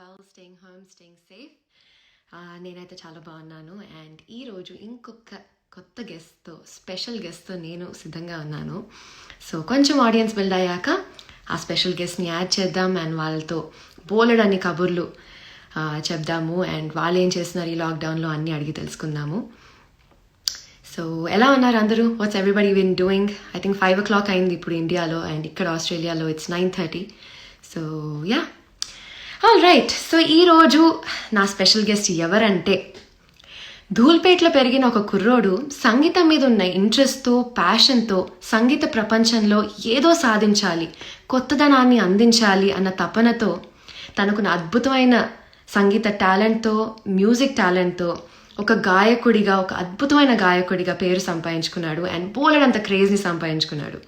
well, staying home, staying safe. నేనైతే చాలా బాగున్నాను. అండ్ ఈరోజు ఇంకొక కొత్త గెస్ట్తో, స్పెషల్ గెస్ట్తో నేను సిద్ధంగా ఉన్నాను. సో కొంచెం ఆడియన్స్ బిల్డ్ అయ్యాక ఆ స్పెషల్ గెస్ట్ని యాడ్ చేద్దాం అండ్ వాళ్ళతో బోలెడన్ని కబుర్లు చెప్దాము. అండ్ వాళ్ళు ఏం చేస్తున్నారు ఈ లాక్డౌన్లో అన్నీ అడిగి తెలుసుకుందాము. సో ఎలా ఉన్నారు అందరూ? What's everybody been doing? I think 5 o'clock అయింది ఇప్పుడు ఇండియాలో, అండ్ ఇక్కడ ఆస్ట్రేలియాలో it's 9:30. So yeah, all right. So ఈరోజు నా స్పెషల్ గెస్ట్ ఎవరంటే, ధూల్పేట్లో పెరిగిన ఒక కుర్రోడు సంగీతం మీద ఉన్న ఇంట్రెస్ట్తో, ప్యాషన్తో సంగీత ప్రపంచంలో ఏదో సాధించాలి, కొత్తదనాన్ని అందించాలి అన్న తపనతో తనకున్న అద్భుతమైన సంగీత టాలెంట్తో, మ్యూజిక్ టాలెంట్తో ఒక గాయకుడిగా, ఒక అద్భుతమైన గాయకుడిగా పేరు సంపాదించుకున్నాడు అండ్ బోలెడంత క్రేజ్ని సంపాదించుకున్నాడు.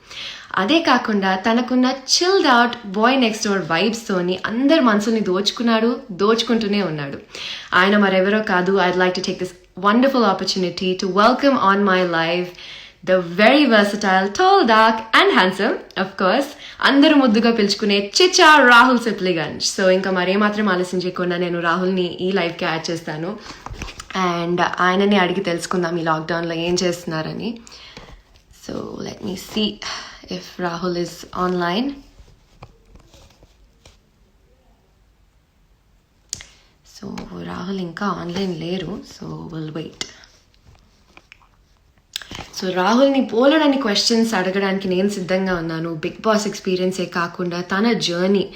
అదే కాకుండా తనకున్న chilled out boy next door వైబ్స్తోని అందరి మనసుల్ని దోచుకుంటూనే ఉన్నాడు. ఆయన మరెవరో కాదు. I'd like to take this wonderful opportunity to welcome on my live the very versatile, tall, dark and handsome, of course అందరూ ముద్దుగా పిలుచుకునే చిచ్చా రాహుల్ సిప్లిగంజ్. సో ఇంకా మరేమాత్రం ఆలస్యం చేయకుండా నేను రాహుల్ని ఈ లైవ్కి యాడ్ చేస్తాను అండ్ ఆయనని అడిగి తెలుసుకుందాం ఈ లాక్డౌన్లో ఏం చేస్తున్నారని. So let me see if Rahul is online. So Rahul ఇంకా ఆన్లైన్ లేరు, సో విల్ వెయిట్. సో రాహుల్ని బోలెడన్ని క్వశ్చన్స్ అడగడానికి నేను సిద్ధంగా ఉన్నాను. బిగ్ బాస్ ఎక్స్పీరియన్సే కాకుండా తన జర్నీ,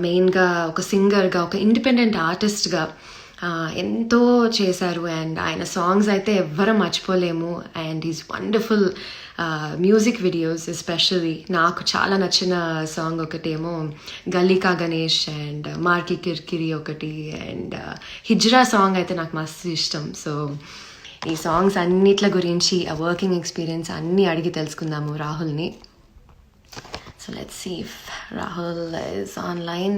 మెయిన్గా ఒక సింగర్గా, ఒక ఇండిపెండెంట్ ఆర్టిస్ట్గా ఎంతో చేశారు. అండ్ ఆయన సాంగ్స్ అయితే ఎవ్వరూ మర్చిపోలేము. And is wonderful music videos. Especially నాకు చాలా నచ్చిన సాంగ్ ఒకటేమో గల్లీకా గణేష్ అండ్ మార్కి కిర్కిరి ఒకటి, అండ్ హిజ్రా సాంగ్ అయితే నాకు మస్తు ఇష్టం. సో ఈ సాంగ్స్ అన్నిట్ల గురించి, ఆ వర్కింగ్ ఎక్స్పీరియన్స్ అన్నీ అడిగి తెలుసుకుందాము రాహుల్ని. So let's see if Rahul is online.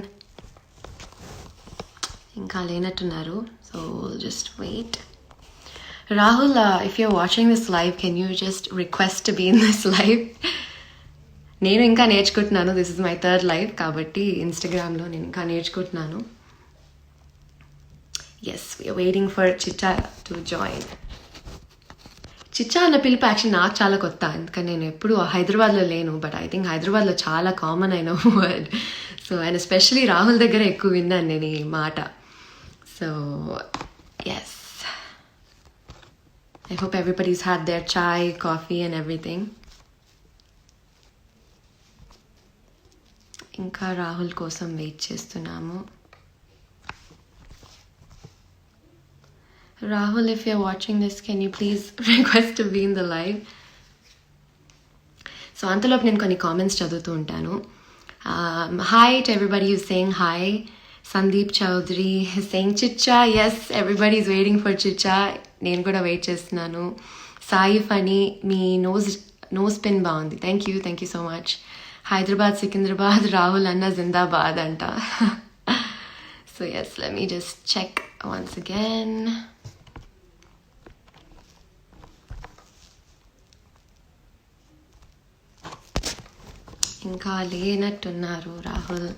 ఇంకా లేనట్టున్నారు, so just wait. Rahul, if you're watching this live, can you just request to be in this live? నేను ఇంకా నేర్చుకుంటున్నాను. This is my 3rd live కాబట్టి ఇన్స్టాగ్రామ్లో నేను ఇంకా నేర్చుకుంటున్నాను. Yes, we're waiting for Chichha to join. Chichha అన్న పిలుపు యాక్చువల్లీ నాకు చాలా కొత్త, ఎందుకంటే నేను ఎప్పుడు హైదరాబాద్లో లేను. బట్ ఐ థింక్ హైదరాబాద్లో చాలా కామన్ అయిన word. So and especially Rahul దగ్గర ఎక్కువ విన్నాను నేను ఈ మాట. So yes, I hope everybody's had their chai, coffee and everything. ఇంకా రాహుల్ కోసం వెయిట్ చేస్తున్నాము. Rahul, if you're watching this, can you please request to be in the live? So అంతలోపు నేను కొన్ని కామెంట్స్ చదువుతూ ఉంటాను. Hi to everybody who's saying hi. Sandeep Chaudhary is saying Chicha. Yes, everybody is waiting for Chicha. నేను కూడా wait చేస్తున్నాను. సాయిఫ్ అని మీ నోస్ పిన్ బాగుంది. Thank you so much. Hyderabad, Secunderabad, Rahul అన్న జిందాబాద్ అంట. So yes, let me just check once again. ఇంకా లేనట్టున్నారు Rahul.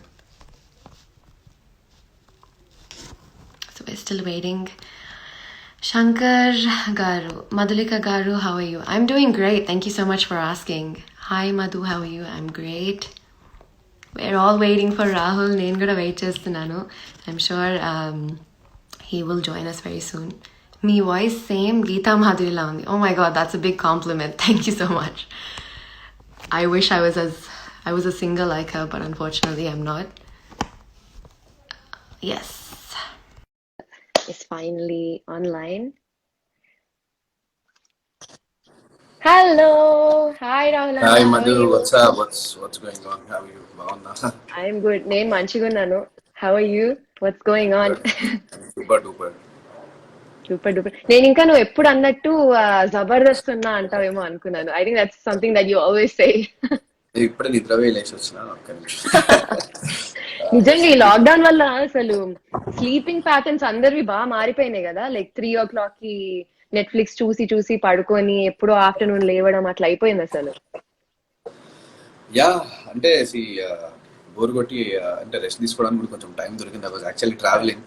So we're still waiting. Shankar Garu, Madhulika Garu, how are you? I'm doing great. Thank you so much for asking. Hi Madhu, how are you? I'm great. We're all waiting for Rahul. నేను కూడా wait చేస్తున్నాను. I'm sure he will join us very soon. Me voice same Gita మాధురిలా ఉంది. Oh my god, that's a big compliment. Thank you so much. I wish I was a singer like her, but unfortunately I'm not. Yes, is finally online. Hello, hi Rahul. Hi Madhu, what's up? What's going on? How are you? Bauna. I'm good. నేను మంచిగా ఉన్నాను. How are you? What's going on? Super. Super duper. నేను ఇంకా నువ్వు ఎప్పుడు అన్నట్టు జబర్దస్త్ ఉన్నా అంటావేమో అనుకున్నాను. I think that's something that you always say. ఇప్పుడే నిద్రపోయి లేచి వచ్చిన ఒక్క నిమిషం. నిజంగా ఈ లాక్డౌన్ వల్ల అసలు స్లీపింగ్ ప్యాటర్న్స్ అందరివి బాగా మారిపోయినాయి కదా. లైక్ 3 o'clock కి నెట్ఫ్లిక్స్ చూసి పడుకొని ఎప్పుడో ఆఫ్టర్నూన్ లేవడం అట్లా అయిపోయింది అసలు. యా, అంటే బోర్ కొట్టి అంటే రెస్ట్ తీసుకోవడానికి కూడా కొంచెం టైం దొరికింది. I was actually travelling.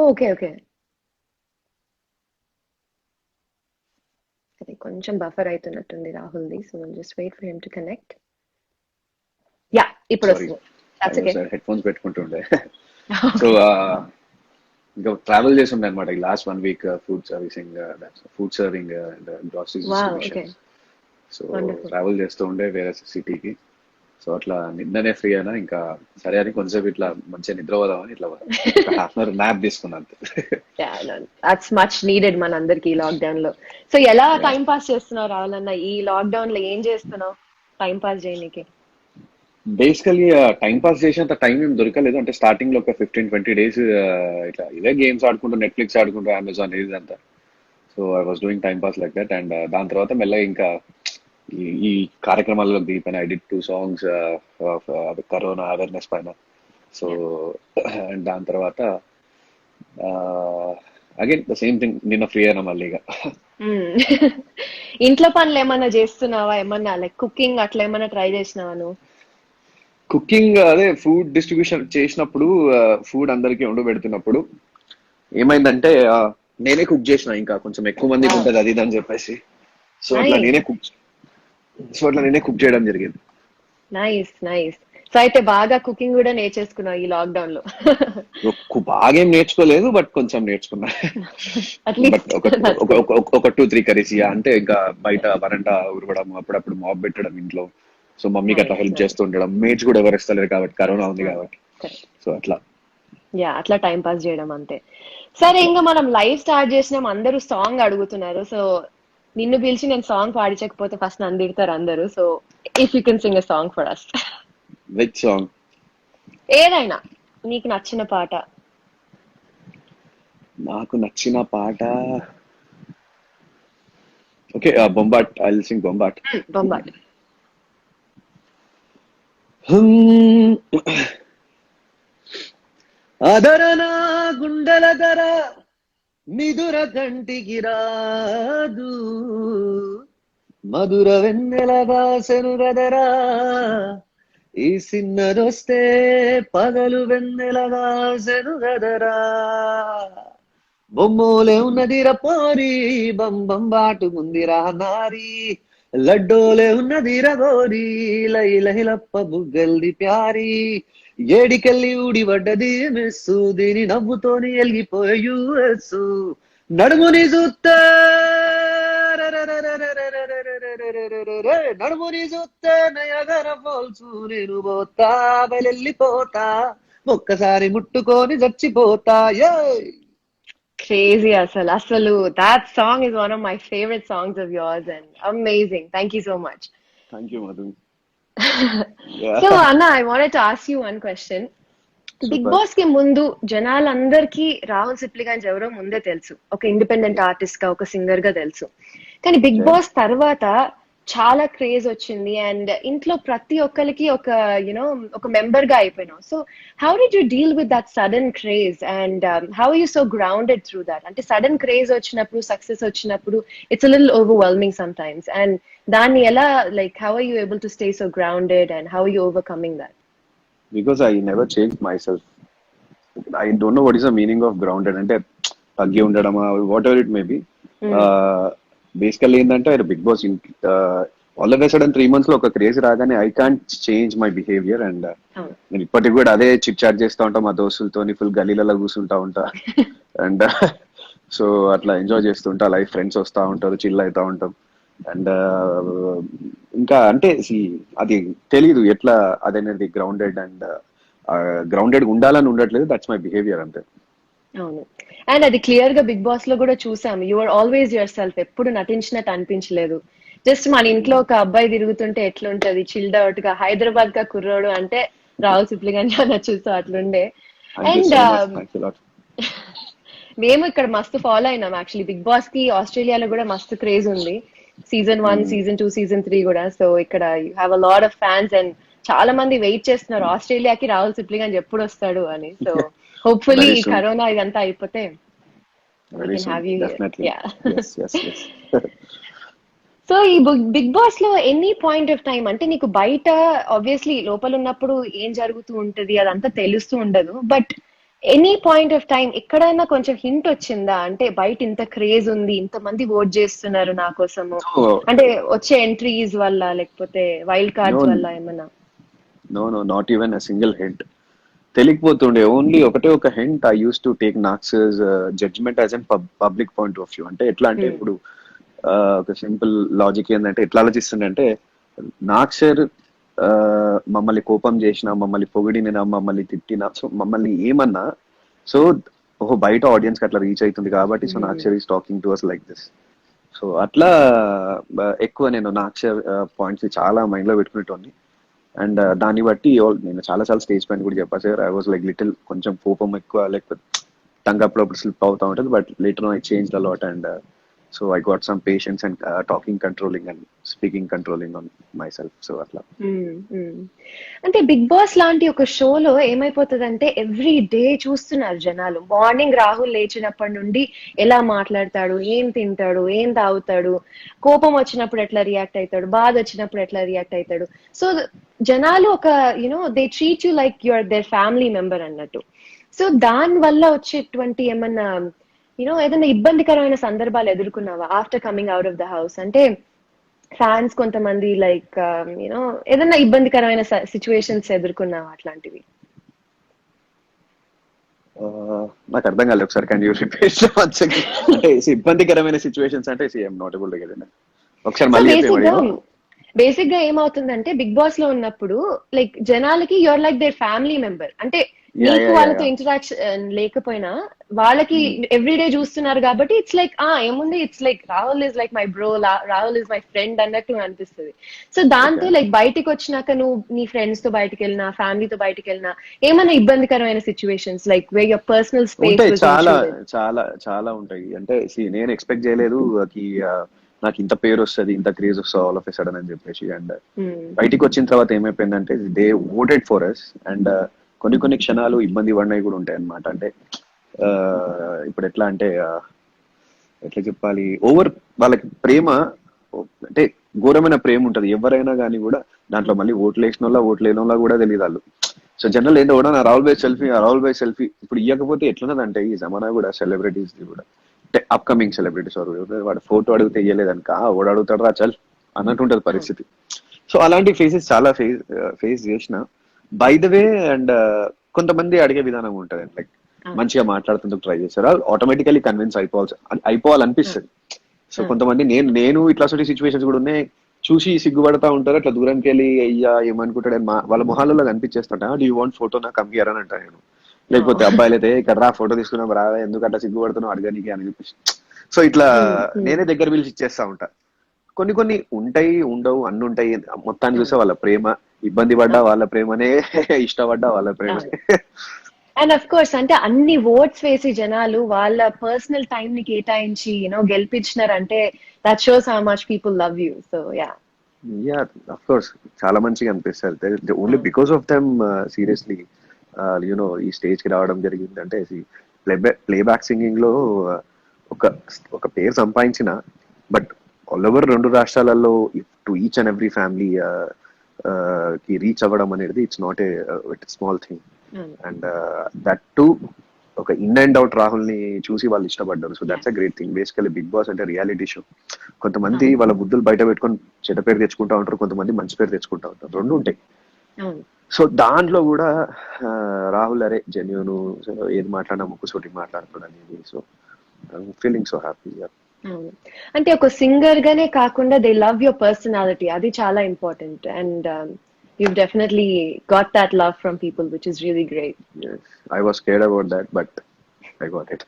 Okay okay. అది కొంచెం బఫర్ అవుతున్నట్టుంది రాహుల్ది, so just wait for him to connect. Yeah, ఇప్పుడు సారీ, వస్తుంది. That's okay. హెడ్ ఫోన్స్ పెట్టుకుంటుండే. సో ఇంకా ట్రావెల్ చేసి ఉండే అనమాట ఈ last 1 week, food serving and grocery wow, okay, distribution. So wonderful. Travel చేస్తూ ఉండే వేరే సిటీకి. సో అట్లా నిన్ననే ఫ్రీ అయినా, ఇంకా సరే అని కొంచెంసేపు ఇట్లా మంచిగా నిద్రపోదామని ఇట్లా ½ న్యాప్ తీసుకున్నాను అంతే. దట్స్ మచ్ నీడెడ్ మన అందరికి ఈ లాక్డౌన్ లో. సో ఎలా టైం పాస్ చేస్తున్నావు రావాలన్నా? ఈ లాక్డౌన్ లో ఏం చేస్తున్నావు టైం పాస్ చేయడానికి? బేసికలీ టైం పాస్ చేసేంత టైం ఏం దొరకలేదు. అంటే స్టార్టింగ్ లో ఒక 15-20 days ఇట్లా ఇదే గేమ్స్ ఆడుకుంటూ, నెట్ఫ్లిక్స్ ఆడుకుంటూ, అమెజాన్ ఇదంతా. So I was doing time pass like that. And దాని తర్వాత మెల్లగా ఇంకా ఈ కార్యక్రమాల్లో దిగిపోయిన. I did 2 songs corona awareness పైన. సో అండ్ దాని తర్వాత అగైన్ ద సేమ్ థింగ్, నిన్న ఫ్రీ అయినా మళ్ళీ ఇక. ఇంట్లో పనులు ఏమన్నా చేస్తున్నావా? ఏమన్నా లైక్ కుకింగ్ అట్లా ఏమన్నా ట్రై చేసినావా నువ్వు? కుకింగ్ అదే ఫుడ్ డిస్ట్రిబ్యూషన్ చేసినప్పుడు, ఫుడ్ అందరికీ వండబెడుతున్నప్పుడు ఏమైందంటే నేనే కుక్ చేసిన. ఇంకా కొంచెం ఎక్కువ మందికి ఉంటుంది అది ఇది అని చెప్పేసి. సో అట్లా నేనే కుక్ చేయడం జరిగింది. Nice nice. సో అయితే బాగా కుకింగ్ కూడా నేర్చేసుకున్నావు ఈ లాక్డౌన్ లో? బాగా ఏం నేర్చుకోలేదు, బట్ కొంచెం నేర్చుకున్నా. బట్ ఒక 2-3 కర్రీస్. అంటే ఇంకా బయట వరండా ఉరవడం, అప్పుడప్పుడు మాప్ పెట్టడం ఇంట్లో. సో మమ్మీకి అట్లా హెల్ప్ చేస్తూ ఉండడం. మేడ్స్ కూడా ఎవరు ఇస్తలేరు కాబట్టి, కరోనా ఉంది కాబట్టి. సో అట్లా అట్లా టైం పాస్ చేయడం అంతే. సరే, ఇంకా మనం లైవ్ స్టార్ట్ చేసినాం, అందరూ సాంగ్ అడుగుతున్నారు. సో నిన్ను పిలిచి నేను సాంగ్ పాడించకపోతే ఫస్ట్ నన్ను తిడతారు అందరూ. So if you can sing a song for us. Which song? ఏదైనా నీకు నచ్చిన పాట. నాకు నచ్చిన పాట okay, Bombat. I will sing Bombat. Bombat. అదరన గుండెల ధర మిదుర కంటికి రాదు, మధుర వెన్నెల దాసెను గదరా, ఈ సిన్నదొస్తే పగలు వెన్నెల దాసెను గదరా, బొమ్మోలే ఉన్నదిర పోరి, బంబాటు ముందిరా నారి, లడ్డోలే ఉన్నదిర గోరి, లై లహిలప్ప బుగ్గల్ది ప్యారి, ఏడికెళ్ళి ఊడి పడ్డది మెస్సు, దీని నవ్వుతోని ఎలిగిపోయే యూఎస్సు, నడుముని చూస్తే నడుముని చూస్తే నయగర ఫాల్సు, నేను పోతా బయలెళ్ళిపోతా, ఒక్కసారి ముట్టుకొని చచ్చిపోతా. Crazy అసలు that song is one of my favorite songs of yours and amazing. Thank you so much. Thank you, Madhu. So Anna, I wanted to ask you one question. Bigg Boss కి ముందు జనాలందరికీ రాహుల్ సిప్లిగంజ్ ఎవరో ముందే తెలుసు, ఒక independent artist గా, ఒక singer గా తెలుసు. కానీ బిగ్ బాస్ తర్వాత చాలా క్రేజ్ వచ్చింది అండ్ ఇంట్లో ప్రతి ఒక్కరికి ఒక ఒక మెంబర్ గా అయిపోయినావు. So how did you deal with that sudden craze and how you so grounded through that? అంటే సడన్ క్రేజ్ వచ్చినప్పుడు, సక్సెస్ వచ్చినప్పుడు it's little overwhelming sometimes, and దాన్ని ఎలా, like how are you able to stay so grounded and how you overcoming that? Because I never changed myself. I don't know what is the meaning of grounded. అంటే తగ్గి ఉండడమా, whatever it may be. Basically ఏంటంటే Bigg Boss all of a sudden 3 months లో ఒక craze రాగానే I can't change my behaviour. And నేను ఇప్పటికి కూడా అదే చిట్ చాట్ చేస్తూ ఉంటా మా దోస్తులతో, ఫుల్ గలీలలో కూర్చుంటా ఉంటా. అండ్ సో అట్లా ఎంజాయ్ చేస్తుంటా లైఫ్. ఫ్రెండ్స్ వస్తూ ఉంటారు, చిల్ అవుతా ఉంటాం. అండ్ ఇంకా అంటే అది తెలీదు ఎట్లా అదనేది గ్రౌండెడ్. అండ్ గ్రౌండెడ్ ఉండాలని ఉండట్లేదు, దట్స్ మై బిహేవియర్ అంతే. అవును, అండ్ అది క్లియర్ గా బిగ్ బాస్ లో కూడా చూసాము. You are always yourself, ఎప్పుడు నటించినట్టు అనిపించలేదు. జస్ట్ మన ఇంట్లో ఒక అబ్బాయి తిరుగుతుంటే ఎట్లుంటది, చిల్డ్ అవుట్ గా, హైదరాబాద్ గా కుర్రోడు అంటే రాహుల్ సిప్లిగంజ్ అనొచ్చు. సో అట్లుండే. అండ్ మేము ఇక్కడ మస్తు ఫాలో అయినాం యాక్చువల్లీ. బిగ్ బాస్ కి ఆస్ట్రేలియాలో కూడా మస్తు క్రేజ్ ఉంది. Season 1, Season 2, Season 3 కూడా. సో ఇక్కడ you have a lot of fans and చాలా మంది వెయిట్ చేస్తున్నారు ఆస్ట్రేలియాకి రాహుల్ సిప్లిగంజ్ ఎప్పుడు వస్తాడు అని. సో హోప్ఫుల్లీ కరోనా ఇదంతా అయిపోతే we can have you here. Yeah. Yes. So ఈ బిగ్ బాస్ లో ఎనీ పాయింట్ ఆఫ్ టైం అంటే నీకు బయట ఆబ్వియస్లీ లోపల ఉన్నప్పుడు ఏం జరుగుతూ ఉంటది అదంతా తెలుస్తూ ఉండదు, but any point of time ఎక్కడైనా కొంచెం హింట్ వచ్చిందా అంటే బయట ఇంత క్రేజ్ ఉంది, ఇంతమంది ఓట్ చేస్తున్నారు నా కోసము, సో అంటే వచ్చే ఎంట్రీస్ వల్ల లేకపోతే వైల్డ్ నో కార్డ్స్ వల్ల ఏమన్నా? No no not even a single hint. తెలియకపోతుండే. ఓన్లీ ఒకటే ఒక హింట్. ఐ యూస్ టు టేక్ నాక్సెస్ judgement as an public point of view. అంటే ఎట్లా అంటే ఇప్పుడు ఒక సింపుల్ లాజిక్ ఏంటంటే ఎట్లా ఆలోచిస్తుండే అంటే నాక్సర్ మమ్మల్ని కోపం చేసినా, మమ్మల్ని పొగిడినా, మమ్మల్ని తిట్టినా, సో మమ్మల్ని ఏమన్నా, సో ఓహో బయట ఆడియన్స్ కి అట్లా రీచ్ అవుతుంది కాబట్టి సో నాక్షర్ is talking to us like this. So అట్లా ఎక్కువ నేను నాక్షర్ పాయింట్స్ చాలా మైండ్ లో పెట్టుకునేటోని. అండ్ దాన్ని బట్టి నేను చాలా చాలా స్టేజ్ పైన కూడా చెప్పా sir, I was like little కొంచెం కోపం ఎక్కువ, లేకపోతే టంగ్ అప్పుడప్పుడు స్లిప్ అవుతా ఉంటుంది, but later I change the lot. And so I got some patience and talking controlling and speaking controlling on my self. So అట్లా. అంటే బిగ్ బాస్ లాంటి ఒక షోలో ఏమైపోతుందంటే ఎవ్రీ డే చూస్తున్నారు జనాలు. మార్నింగ్ రాహుల్ లేచినప్పటి నుండి ఎలా మాట్లాడతాడు, ఏం తింటాడు, ఏం తాగుతాడు, కోపం వచ్చినప్పుడు ఎట్లా రియాక్ట్ అవుతాడు, బాధ వచ్చినప్పుడు ఎట్లా రియాక్ట్ అవుతాడు. సో జనాలు ఒక they treat you like your their family member అన్నట్టు. సో దాని వల్ల వచ్చేటువంటి ఏమన్నా ఏదైనా ఇబ్బందికరమైన సందర్భాలు ఎదుర్కొన్నావా after coming out of the house? అంటే ఫ్యాన్స్ కొంతమంది లైక్ ఏదైనా ఇబ్బందికరమైన సిచ్యువేషన్స్ ఎదుర్కొన్నావా అట్లాంటివి? నాకు అర్థం కాలేదు, ఒకసారి can you repeat once again? అంటే ఇబ్బందికరమైన సిచ్యువేషన్స్ అంటే I'm not able to get it. ఒకసారి సో మళ్ళీ చెప్పేమో. బేసిక్ గా ఏమవుతుందంటే బిగ్ బాస్ లో ఉన్నప్పుడు లైక్ జనాలకి your like there family member. అంటే యా నీకు యా యా వాళ్ళతో యా. ఇంటరాక్షన్ లేకపోయినా వాళ్ళకి ఎవ్రీడే చూస్తున్నారు కాబట్టి ఇట్స్ లైక్ ఏముంది, it's like Rahul is like my bro, Rahul is my friend అన్నట్టు అనిపిస్తుంది. So okay. దాంతో లైక్ బయటికి వచ్చినాక నువ్వు నీ ఫ్రెండ్స్ తో బయటకు వెళ్ళినా, ఫ్యామిలీతో బయటకు వెళ్ళినా ఏమైనా ఇబ్బందికరమైన situations like way your personal space ఉంటాయి, వాజ్ చాలా ఇంట్రూడెడ్? చాలా చాలా ఉంటాయి. అంటే నేను ఎక్స్పెక్ట్ చేయలేదు నాకు ఇంత పేరు వస్తుంది, ఇంత క్రేజ్ వస్తుంది ఆల్ ఆఫ్ ఎ సడన్ అని చెప్పేసి. అండ్ బయటికి వచ్చిన తర్వాత ఏమైపోయిందంటే they voted for us. And కొన్ని కొన్ని క్షణాలు ఇబ్బంది పడినవి కూడా ఉంటాయి అన్నమాట. అంటే ఇప్పుడు ఎట్లా అంటే ఎట్లా చెప్పాలి, ఓవర్ వాళ్ళకి ప్రేమ అంటే ఘోరమైన ప్రేమ ఉంటది ఎవరైనా కానీ కూడా. దాంట్లో మళ్ళీ ఓట్లు వేసిన వాళ్ళ ఓట్లు లేని వాళ్ళ కూడా తెలియదు వాళ్ళు. సో జనరల్ ఏంటో కూడా రాహుల్ బై సెల్ఫీ ఇప్పుడు ఇవ్వకపోతే ఎట్లున్నదంటే ఈ జమానా కూడా సెలబ్రిటీస్ కూడా, అంటే అప్కమింగ్ సెలబ్రిటీస్ వాడు ఫోటో అడిగితే ఇయ్యలేదనుక ఓడు అడుగుతాడు రా చల్ అన్నట్టు ఉంటది పరిస్థితి. సో అలాంటి ఫేసెస్ చాలా ఫేస్ చేసిన బై ద వే. అండ్ కొంతమంది అడిగే విధానం ఉంటది, లైక్ మంచిగా మాట్లాడుతుందుకు ట్రై చేస్తారు, ఆటోమేటికలీ కన్విన్స్ అయిపోవాలనిపిస్తుంది. సో కొంతమంది నేను ఇట్లాంటి సిచ్యువేషన్స్ కూడా ఉన్నాయి, చూసి సిగ్గుపడతా ఉంటారు, అట్లా దూరంకి వెళ్ళి అయ్యా ఏమనుకుంటాడని వాళ్ళ మొహాలలో కనిపించేస్తుంటా, డూ యూ వాంట్ ఫోటో నాకు కంపియర్ అని అంటా నేను. లేకపోతే అబ్బాయిలు అయితే ఇక్కడ రా ఫోటో తీసుకున్నాం రా, ఎందుకు అట్లా సిగ్గుపడుతున్నావు అడగనికి అని చెప్పేసి. సో ఇట్లా నేనే దగ్గర పిలిచి ఇచ్చేస్తా ఉంటా. కొన్ని కొన్ని ఉంటాయి, ఉండవు, అన్ని ఉంటాయి. మొత్తాన్ని చూస్తే వాళ్ళ ప్రేమ, ఇబ్బంది పడ్డా వాళ్ళ ప్రేమనే, ఇష్టపడ్డా వాళ్ళ ప్రేమనే. అండ్ అఫ్ కోర్స్ అంటే అన్ని ఓట్స్ వేసి జనాలు వాళ్ళ పర్సనల్ టైం ని కేటాయించి గెలిపించినారంటే that shows how much people love you. So yeah. Yeah of course చాలా మంచిగా అనిపిస్తారు. Only because of them seriously ఈ స్టేజ్ కి రావడం జరిగింది. అంటే ప్లేబ్యాక్ సింగింగ్ లో ఒక ఒక పేరు సంపాదించిన, బట్ ఆల్ ఓవర్ 2 రాష్ట్రాలలో to each and every family కి రీచ్ అవ్వడం అనేది it's not a small thing. And that to ఒక ఇన్ అండ్ అవుట్ రాహుల్ ని చూసి వాళ్ళు ఇష్టపడ్డారు. So that's a great thing. Basically Bigg Boss అంటే రియాలిటీ షో. కొంతమంది వాళ్ళ బుద్ధులు బయట పెట్టుకొని చెడ్డ పేరు తెచ్చుకుంటా ఉంటారు, కొంతమంది మంచి పేరు తెచ్చుకుంటా ఉంటారు, రెండు ఉంటాయి. సో దాంట్లో కూడా రాహుల్ అరే జెన్యూన్, ఏది మాట్లాడినా ముక్కుసూటి మాట్లాడుతాడు అనేది. So feeling so happy. అంటే ఒక సింగర్ గానే కాకుండా దే లవ్ యువర్ పర్సనాలిటీ, అది చాలా important. And you've definitely got that love from people, which is really great. Yes, I was scared about that, but I got it.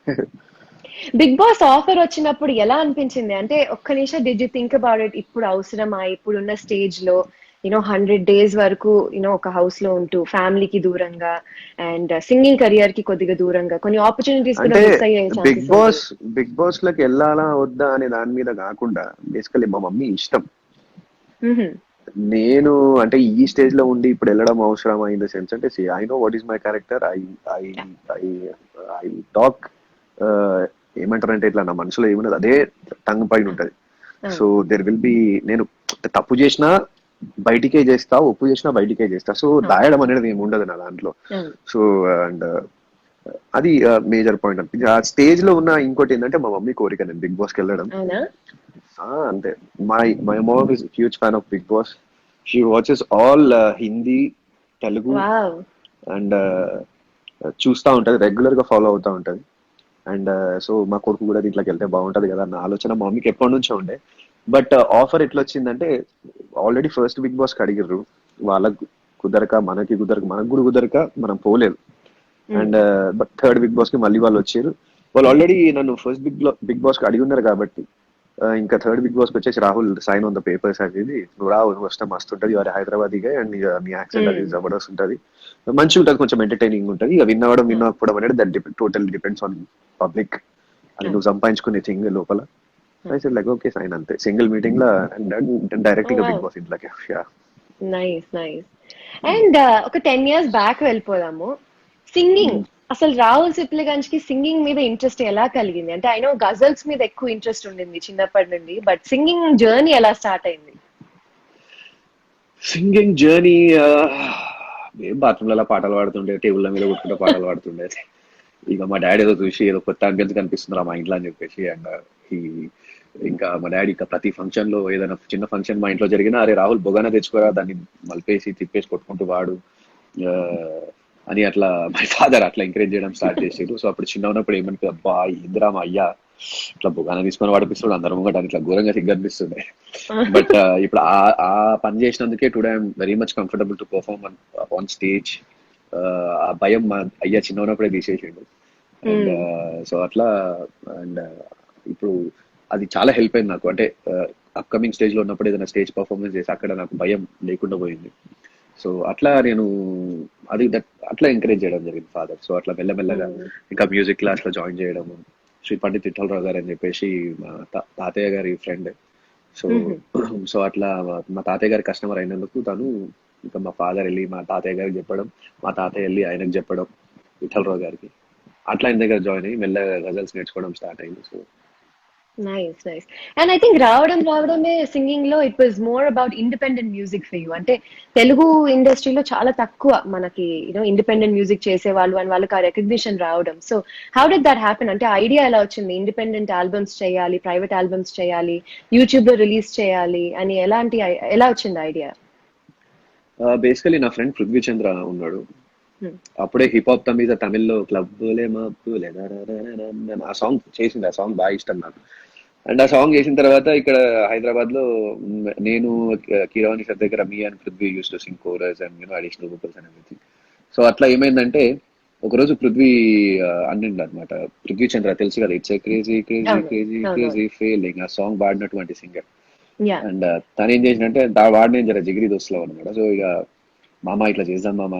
Bigg Boss offer వచ్చినప్పుడు ఎలా అనిపించింది? అంటే ఒక్క నిమిషం did you think about it? ఇప్పుడు అవసరమా ఇప్పుడున్న stage లో 100 days వరకు ఒక హౌస్ లో ఉంటూ ఫ్యామిలీకి దూరంగా అండ్ సింగింగ్ కెరియర్ కి కొద్దిగా దూరంగా కొన్ని ఆపర్చునిటీస్ కూడా మిస్ అయ్యే ఛాన్సెస్? బిగ్ బాస్ లోకి వెళ్ళాలా వద్దా అనే దాని మీద కాకుండా బేసికలీ మా మమ్మీ ఇష్టం. నేను అంటే ఈ స్టేజ్ లో ఉండి ఇప్పుడు వెళ్ళడం అవసరమా ఇన్ ద సెన్స్ అంటే I know what is my character. I talk ఏమంటారంటే ఇట్లా నా మనసులో ఏమున్నది అదే టంగ్ పైన ఉంటది. సో దెర్ విల్ బి, నేను తప్పు చేసినా బయటికే చేస్తా, ఒప్పు చేసినా బయటికే చేస్తా. సో దాయడం అనేది ఏమి ఉండదు నా దాంట్లో. సో అండ్ అది మేజర్ పాయింట్ అనిపించింది. ఆ స్టేజ్ లో ఉన్న ఇంకోటి ఏంటంటే మా మమ్మీ కోరిక నేను బిగ్ బాస్ కి వెళ్ళడం. అంతే. My mom is huge fan of Bigg Boss. She watches all Hindi, Telugu and చూస్తూ ఉంటది, రెగ్యులర్ గా ఫాలో అవుతూ ఉంటది. అండ్ సో మా కొడుకు కూడా దీంట్లోకి వెళ్తే బాగుంటది కదా అన్న ఆలోచన మా మమ్మీకి ఎప్పటి నుంచో ఉండే. బట్ ఆఫర్ ఎట్లా వచ్చిందంటే, ఆల్రెడీ ఫస్ట్ బిగ్ బాస్ కి అడిగిర్రు, వాళ్ళకు కుదరక మనకి కుదరక, మనకు కూడా కుదరక మనం పోలేదు. And but third Bigg Boss కి మళ్ళీ వాళ్ళు వచ్చారు. వాళ్ళు ఆల్రెడీ నన్ను ఫస్ట్ బిగ్ బాస్ కి అడిగి ఉన్నారు కాబట్టి ఇంకా థర్డ్ బిగ్ బాస్ కి వచ్చేసి Rahul sign on the papers అది నువ్వు రావు, నువ్వు వస్తే మస్తు ఉంటుంది, వారి హైదరాబాదీగా అండ్ మీ యాక్సెంట్ అది జబర్దస్త్ ఉంటుంది, మంచి ఉంటుంది, కొంచెం ఎంటర్టైనింగ్ ఉంటుంది. ఇక విన్నవడం అనేది that total depends on public, అది నువ్వు సంపాదించుకునే థింగ్ లోపల. లైక్ ఓకే సైన్, అంతే. సింగిల్ మీటింగ్ లో డైరెక్ట్ గా బిగ్ బాస్ ఇంట్లోకి. Nice nice. అండ్ ఒక 10 years బ్యాక్ వెళ్ళిపోదాము. సింగింగ్, అసలు రాహుల్ సిప్లిగంజ్ కి సింగింగ్ మీద ఇంట్రెస్ట్ ఎలా కలిగింది? అంటే ఐ నో గజల్స్ మీద ఎక్కువ ఇంట్రెస్ట్ ఉండింది చిన్నప్పటి నుండి, బట్ సింగింగ్ జర్నీ ఎలా స్టార్ట్ అయింది? సింగింగ్ జర్నీ ఏం బాత్రూమ్లలో పాటలు పాడుతుండే, టేబుల్ల మీద కొట్టుకుంటే పాటలు పాడుతుండే. ఇక మా డాడీ ఏదో చూసి ఏదో కొత్త అంబియన్స్ కనిపిస్తుందిరా మా ఇంట్లో అని చెప్పేసి. అండ్ ఇంకా మా డాడీ ఇంకా ప్రతి ఫంక్షన్ లో, ఏదైనా చిన్న ఫంక్షన్ మా ఇంట్లో జరిగినా, అరే రాహుల్ బొగాన తెచ్చుకోరా, దాన్ని మలిపేసి తిప్పేసి కొట్టుకుంటూ వాడు అని అట్లా మై ఫాదర్ అట్లా ఎంకరేజ్ చేయడం స్టార్ట్ చేసారు. సో అప్పుడు చిన్న ఉన్నప్పుడు ఏమనిపి, అబ్బా ఇందిరా మా అయ్యా ఇట్లా బొగాన తీసుకొని వాడిపిస్తాడు, అందరం ముంగట ఇట్లా ఘోరంగా సిగ్గనిపిస్తుండే. బట్ ఇప్పుడు ఆ పని చేసినందుకే today I'm very much comfortable to perform on stage. ఆ భయం మా అయ్యా చిన్న ఉన్నప్పుడే తీసేసిండు. అండ్ సో అట్లా. అండ్ ఇప్పుడు అది చాలా హెల్ప్ అయింది నాకు. అంటే అప్కమింగ్ స్టేజ్ లో ఉన్నప్పుడు ఏదైనా స్టేజ్ పర్ఫార్మెన్స్ చేసి అక్కడ నాకు భయం లేకుండా పోయింది. సో అట్లా నేను అది అట్లా ఎంకరేజ్ చేయడం జరిగింది ఫాదర్. సో అట్లా మెల్లమెల్లగా ఇంకా మ్యూజిక్ క్లాస్ లో జాయిన్ చేయడము. శ్రీ పండిత్ విఠలరావు గారు అని చెప్పేసి మా తాతయ్య గారి ఫ్రెండ్. సో అట్లా మా తాతయ్య గారి కస్టమర్ అయినందుకు తను ఇంకా మా ఫాదర్ వెళ్ళి మా తాతయ్య గారికి చెప్పడం, మా తాతయ్య వెళ్ళి ఆయనకు చెప్పడం విఠలరావు గారికి. అట్లా ఆయన దగ్గర జాయిన్ అయ్యి మెల్లగా గజల్స్ నేర్చుకోవడం స్టార్ట్ అయింది. So nice nice. And I think రావడమే సింగింగ్ లో it was more about independent music for you. అంటే తెలుగు ఇండస్ట్రీలో చాలా తక్కువ మనకి యూనో ఇండిపెండెంట్ మ్యూజిక్ చేసే వాళ్ళు అని వాళ్ళకి ఆ రికగ్నిషన్ రావడం. So how did that happen? అంటే ఐడియా ఎలా వచ్చింది ఇండిపెండెంట్ ఆల్బమ్స్ చేయాలి, ప్రైవేట్ ఆల్బమ్స్ చేయాలి, యూట్యూబ్ లో రిలీజ్ చేయాలి అని? ఎలా వచ్చింది ఐడియా? బేసికలీ నా ఫ్రెండ్ పృథ్వీ చంద్ర ఉన్నాడు. అప్పుడే హిప్ హాప్ తమిళ తమిళ్లో క్లబ్బులే మబ్బులే ఆ సాంగ్ చేసింది. ఆ సాంగ్ బాగా ఇష్టం నాకు. అండ్ ఆ సాంగ్ చేసిన తర్వాత ఇక్కడ హైదరాబాద్ లో నేను కీరవాణి సార్ దగ్గర మీ and Prithvi use to sing chorus and additional vocals and everything. So అట్లా ఏమైందంటే ఒకరోజు పృథ్వీ అన్నిండు అనమాట. పృథ్వీ చంద్ర తెలుసు కదా, it's crazy crazy crazy crazy feeling, ఆ సాంగ్ పాడినటువంటి సింగర్. అండ్ తను ఏం చేసినంటే వాడిని జర జిగిరి దోస్తులు అనమాట. సో ఇక మామ ఇట్లా చేద్దాం మామ,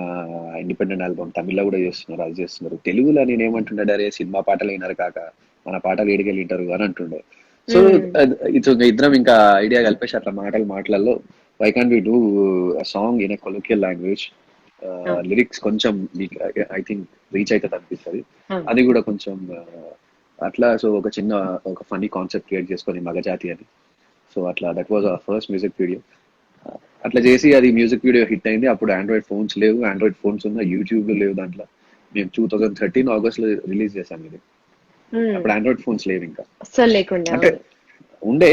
ఇండిపెండెంట్ ఆల్బమ్ తమిళ్లో కూడా చేస్తున్నారు, అది చేస్తున్నారు. తెలుగులో నేను ఏమంటుండే, అరే సినిమా పాటలు విన్నారు కాక మన పాటలు ఏడికెళ్ళి వింటారు అని అంటుండే. సో ఇద్దరం ఇంకా ఐడియా కలిపేసి అట్లా మాటలలో why can't we do song in a colloquial language, lyrics కొంచెం ఐ థింక్ రీచ్ అవుతుంది అనిపిస్తుంది, అది కూడా కొంచెం అట్లా. సో ఒక ఫన్నీ కాన్సెప్ట్ క్రియేట్ చేసుకొని మగజాతి అని. సో అట్లా that was our first music video. అట్లా చేసి అది మ్యూజిక్ వీడియో హిట్ అయింది. అప్పుడు ఆండ్రాయిడ్ ఫోన్స్ లేవు, ఆండ్రాయిడ్ ఫోన్స్ ఉన్న యూట్యూబ్ లేవు దాంట్లో. మేము 2013 ఆగస్ట్ లో రిలీజ్ చేసాం ఇది. అప్పుడు ఆండ్రాయిడ్ ఫోన్స్ లేవు ఇంకా, అంటే ఉండే.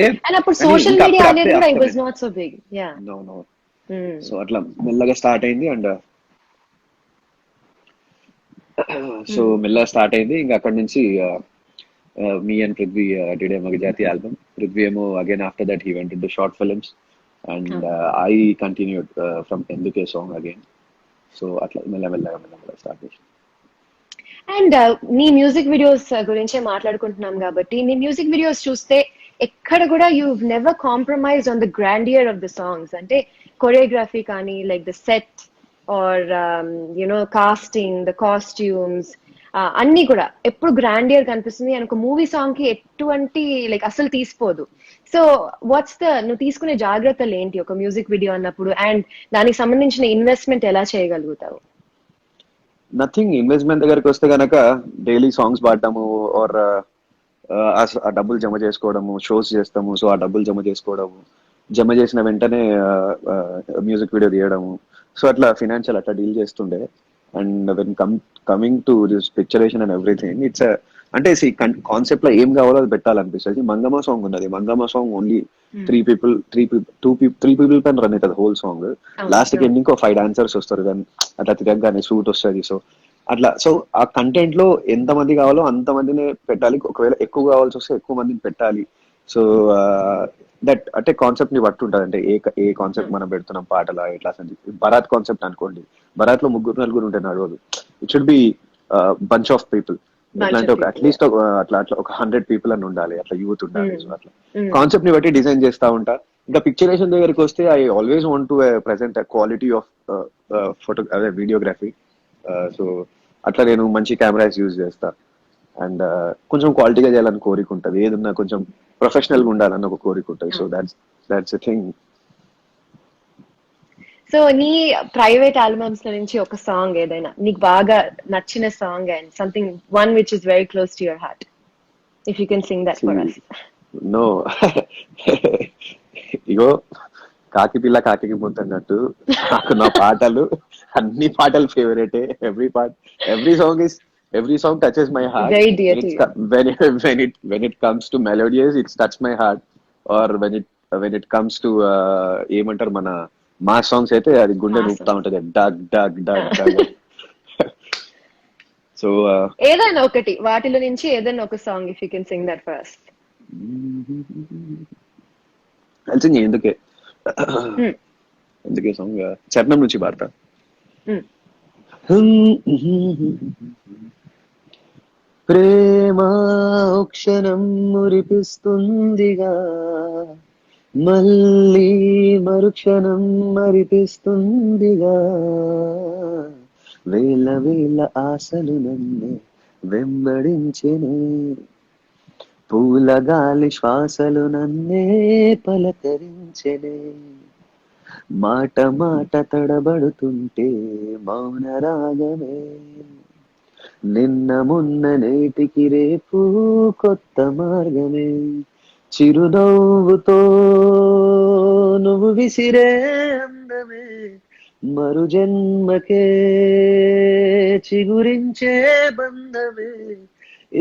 సో అట్లా మెల్లగా స్టార్ట్ అయింది. అండ్ సో మెల్లగా స్టార్ట్ అయింది. ఇంకా అక్కడ నుంచి me and Prithvi did a Magajathi album. Prithvi ఏమో again after that he went into short films and I continued from ఎందుకే సాంగ్ అగైన్. సో అట్లా మెల్లమెల్లగా స్టార్ట్ చేసి. అండ్ నీ మ్యూజిక్ వీడియోస్ గురించే మాట్లాడుకుంటున్నాం కాబట్టి, నీ మ్యూజిక్ వీడియోస్ చూస్తే ఎక్కడ కూడా you never compromise on the grandeur of the songs. అంటే కొరియోగ్రఫీ కానీ, like the set or you know casting, the costumes అన్ని కూడా ఎప్పుడు గ్రాండియర్ కనిపిస్తుంది. అండ్ ఒక మూవీ సాంగ్ కి ఎటువంటి లైక్ అసలు తీసిపోదు. సో నువ్వు తీసుకునే జాగ్రత్తలు ఏంటి ఒక మ్యూజిక్ వీడియో అన్నప్పుడు? అండ్ దానికి సంబంధించిన ఇన్వెస్ట్మెంట్ ఎలా చేయగలుగుతావు? నథింగ్. ఇన్వెస్ట్మెంట్ దగ్గరికి వస్తే గనక డైలీ సాంగ్స్ పాడటము ఆర్ ఆ డబ్బులు జమ చేసుకోవడము, షోస్ చేస్తాము, సో ఆ డబ్బులు జమ చేసుకోవడము, జమ చేసిన వెంటనే మ్యూజిక్ వీడియో తీయడము, సో అట్లా ఫినాన్షియల్ అట్లా డీల్ చేస్తుండే. And when coming to this picturisation and everything, it's అంటే కాన్సెప్ట్ లో ఏం కావాలో అది పెట్టాలనిపిస్తుంది. మంగమ్మ సాంగ్ ఉన్నది, Mangamma song only three people పైన రన్ అవుతుంది హోల్ సాంగ్. లాస్ట్ కి ఎండింగ్ 5 డాన్సర్స్ వస్తారు, కానీ అట్లా తిరగగానే సూట్ వస్తుంది. సో అట్లా, సో ఆ కంటెంట్ లో ఎంత మంది కావాలో అంత మందినే పెట్టాలి, ఒకవేళ ఎక్కువ కావాల్సి వస్తే ఎక్కువ మందిని పెట్టాలి. సో దట్ అంటే కాన్సెప్ట్ ని బట్టి ఉంటుంది, అంటే ఏ కాన్సెప్ట్ మనం పెడుతున్నాం పాటలా ఎట్లా. బరాత్ కాన్సెప్ట్ అనుకోండి, బరాత్ లో ముగ్గురు నలుగురు ఉంటే నడవదు, it should be bunch of people. ఎట్లా అంటే ఒక అట్లీస్ట్ అట్లా అట్లా ఒక 100 పీపుల్ అని ఉండాలి, అట్లా యూత్ ఉండాలి. సో అట్లా కాన్సెప్ట్ ని బట్టి డిజైన్ చేస్తా ఉంటా. ఇంకా పిక్చరేషన్ దగ్గరికి వస్తే I always want to present quality of photo అదే వీడియోగ్రఫీ. సో అట్లా నేను మంచి కెమెరాస్ యూజ్ చేస్తా. అండ్ కొంచెం క్వాలిటీగా చేయాలని కోరిక ఉంటుంది, ఏదన్నా కొంచెం ప్రొఫెషనల్ గా ఉండాలని ఒక కోరిక ఉంటుంది. So that's a thing. So నీ ప్రైవేట్ ఆల్బమ్స్ లో నుంచి ఒక సాంగ్ ఏదైనా నీకు బాగా నచ్చిన song and something one which is very close to your heart, if you can sing that for us. No ఇగో కాకి పిల్ల కాకి ముద్దన్నట్టు నాకు నా పాటలు అన్ని పాటలు ఫేవరెటే. Every song touches my heart. Very dear to you. When it comes to melodious, it's touch my heart. Or when it comes to ఏమంటారు మన మాస్ సాంగ్స్ అయితే అది గుండె నూపుతా ఉంటది, డగ్ డగ్ డగ్ డగ్. సో ఏదైనా ఒకటి వాటిలో నుంచి ఏదైనా ఒక song, if you can sing that for us. తెలిసింది ఎందుకే సాంగ్ చరణం నుంచి పాడతా. ప్రేమ క్షణం మురిపిస్తుందిగా, మళ్ళీ మరుక్షణం మరిపిస్తుందిగా, వేల వేల ఆశలు నన్ను వెంబడించెనే, పూల గాలి శ్వాసలు నన్నే పలకరించెనే, మాట మాట తడబడుతుంటే మౌన రాగమే, నిన్న మొన్న నేటికి రేపు కొత్త మార్గమే, చిరునవ్వుతో నువ్వు విసిరే అందమే, మరు జన్మకే చిగురించే బంధమే,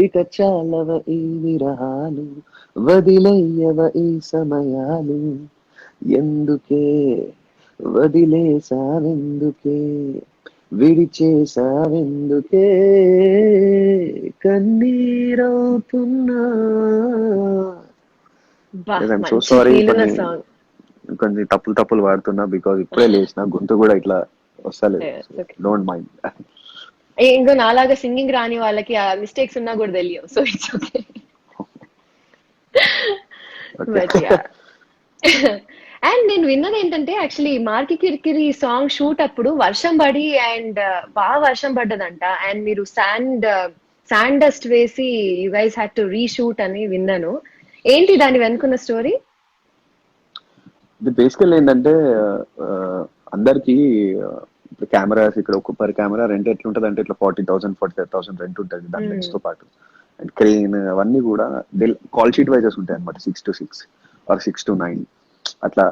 ఇక చాలవ ఈ విరహాలు, వదిలేయవ ఈ సమయాలు, ఎందుకే వదిలేసావెందుకే, విడిచేసావెందుకే, కన్నీరవుతున్నా. సో సారీ, కొన్ని తప్పులు వాడుతున్నా, బికాజ్ ఇప్పుడే లేచిన గొంతు కూడా ఇట్లా వస్తలేదు, డోంట్ మైండ్. ఇంకో నాలాగా సింగింగ్ రాని వాళ్ళకి ఆ మిస్టేక్స్ ఉన్నా కూడా తెలియవు, సో ఇట్స్ ఓకే. అండ్ నేను విన్నది ఏంటంటే, యాక్చువల్లీ మార్కి కిరికిరి సాంగ్ షూట్ అప్పుడు వర్షం పడి అండ్ బాగా వర్షం పడ్డదంట, అండ్ మీరు శాండ్ డస్ట్ వేసి you guys had to reshoot అని విన్నాను. ఏంటి దాని వెనుకున్న స్టోరీ? ఇది బేసికల్ ఏంటంటే, అందరికి కెమెరాస్ ఇక్కడ ఒక పర్ కెమెరా రెంట్ ఎట్లుంటది అంటే, ఇట్లా 40,000 45,000 రెంట్ ఉంటుంది దాని లెన్స్ తో పాటు. అండ్ క్రెయిన్ అవన్నీ కూడా కాల్ షీట్ వైజెస్ ఉంటాయి అనమాట, 6 to 6 ఆర్ 6 to 9 అట్లా.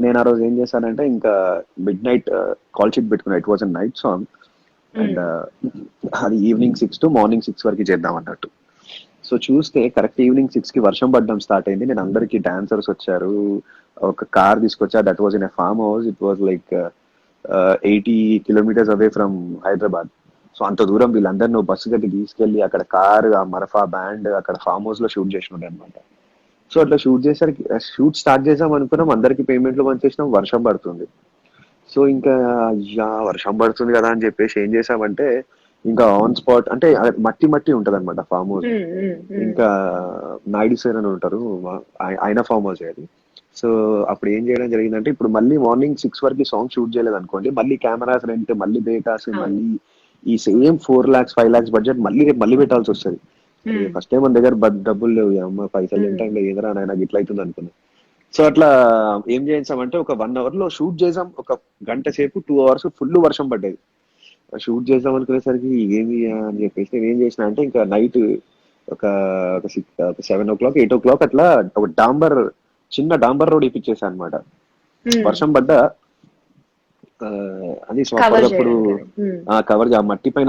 నేను ఆ రోజు ఏం చేశానంటే, ఇంకా మిడ్ నైట్ కాల్ షీట్ పెట్టుకున్నా. It was a night song, and అది ఈవినింగ్ 6 to మార్నింగ్ 6 వరకు చేద్దాం అన్నట్టు. సో చూస్తే కరెక్ట్ ఈవినింగ్ 6 కి వర్షం పడడం స్టార్ట్ అయింది. నేను అందరికి డాన్సర్స్ వచ్చారు, ఒక కార్ తీసుకొచ్చా. That was in a farm house. It was like 80 kilometers away from Hyderabad. So అంత దూరం వీళ్ళందరినీ బస్సు గట్టి తీసుకెళ్లి అక్కడ కార్, ఆ మరఫా బ్యాండ్ అక్కడ ఫార్మ్ హౌస్ లో షూట్ చేసినాడు అనమాట. సో అట్లా షూట్ స్టార్ట్ చేసాం అనుకున్నాం, అందరికి పేమెంట్లు పంచేసినాం, వర్షం పడుతుంది. సో ఇంకా వర్షం పడుతుంది కదా అని చెప్పేసి ఏం చేసామంటే, ఇంకా ఆన్ స్పాట్ అంటే మట్టి ఉంటది అనమాట ఫామ్ హౌస్. ఇంకా నాయుడు సార్ అని ఉంటారు, ఆయన ఫామ్ హౌస్ అది. సో అప్పుడు ఏం చేయడం జరిగిందంటే, ఇప్పుడు మళ్ళీ మార్నింగ్ 6 వరకు సాంగ్ షూట్ చేయలేదు అనుకోండి, మళ్ళీ కెమెరాస్ రెంట్, మళ్ళీ బేటాస్, మళ్ళీ ఈ సేమ్ 4 lakhs 5 lakhs బడ్జెట్ మళ్ళీ పెట్టాల్సి వస్తుంది. ఫస్ట్ టైం మన దగ్గర డబ్బులు లేవు, అమ్మ పైసలు ఏంటంటే ఏదరా నాయన ఇట్లా అవుతుంది అనుకున్నాను. సో అట్లా ఏం చేసామంటే, ఒక 1 hour లో షూట్ చేసాం. ఒక గంట సేపు 2 hours ఫుల్ వర్షం పడ్డది. షూట్ చేద్దాం అనుకునేసరికి ఏమి అని చెప్పేసి నేను ఏం చేసిన అంటే, ఇంకా నైట్ ఒక 7 o'clock 8 o'clock అట్లా ఒక చిన్న డాంబర్ రోడ్ ఇప్పించేసా అనమాట. వర్షం పడ్డా అది సో కవర్ అప్పటికప్పుడు చేయడానికి. కవర్ ఆ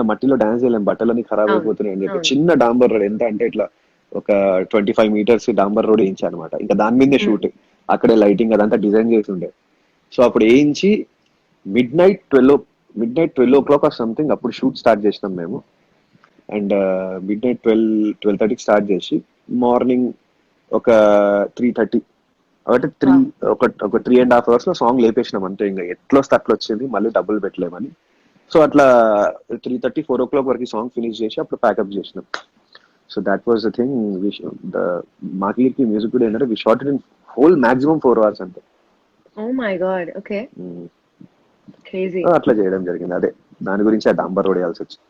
మట్టిలో డాన్స్ చేయలేం, బట్టలన్నీ ఖరాబ్ అవును అయిపోతున్నాయి అని చెప్పి అవును. చిన్న డాంబర్ రోడ్, ఎంత అంటే ఇట్లా ఒక 25 meters డాంబర్ రోడ్ వేయించా అనమాట. ఇంకా దాని మీదే షూట్, అక్కడే లైటింగ్ అదంతా డిజైన్ చేసి ఉండే. సో అప్పుడు వేయించి mid night 12 o'clock or something అప్పుడు షూట్ స్టార్ట్ చేసినాం మేము. అండ్ మిడ్ నైట్ 12-12:30 స్టార్ట్ చేసి మార్నింగ్ ఒక 3:30 కాబట్టి ఒక 3.5 hours లో సాంగ్ లేపేసినాం అంతే. ఇంకా ఎట్లా వస్తే అట్లా వచ్చింది, మళ్ళీ డబ్బులు పెట్టలేమని. సో అట్లా 3:30-4 o'clock వరకు సాంగ్ ఫినిష్ చేసి అప్పుడు ప్యాకప్ చేసినాం. So that was the thing. మాకి మ్యూజిక్ కూడా ఏంటంటే we shot in whole maximum 4 hours అంతే. Oh my God, okay, crazy. అట్లా చేయడం జరిగింది. అదే దాని గురించి ఆ డాంబర్ రోడ్ వేయాల్సి వచ్చింది.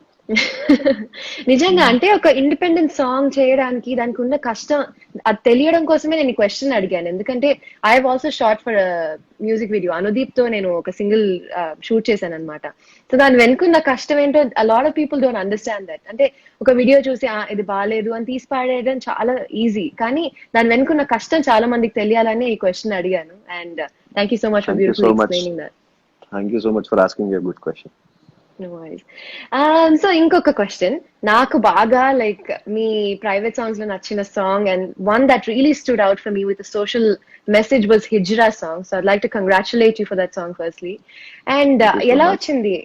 నిజంగా అంటే ఒక ఇండిపెండెంట్ సాంగ్ చేయడానికి దానికి ఉన్న కష్టం అది తెలియడం కోసమే నేను క్వశ్చన్ అడిగాను. ఎందుకంటే I have also short for music video Anudeep తో నేను ఒక సింగిల్ షూట్ చేశాను అనమాట. సో దాని వెనుకున్న కష్టం ఏంటో a lot of people don't understand that. అంటే ఒక వీడియో చూసి ఇది బాగాలేదు అని తీసి పాడేయడం చాలా ఈజీ, కానీ దాని వెనుకున్న కష్టం చాలా మందికి తెలియాలని ఈ క్వశ్చన్ అడిగాను. And thank you so much for thank you so beautiful much explaining that. Thank you so much for asking a good question. No worries. So ఇంకొక క్వశ్చన్, నాకు బాగా లైక్ మీ ప్రైవేట్ సాంగ్స్ లో నచ్చిన song and one that really stood out for me with social message was hijra song. So I'd like to congratulate you for that song firstly. And thank you so ఎలా much. వచ్చింది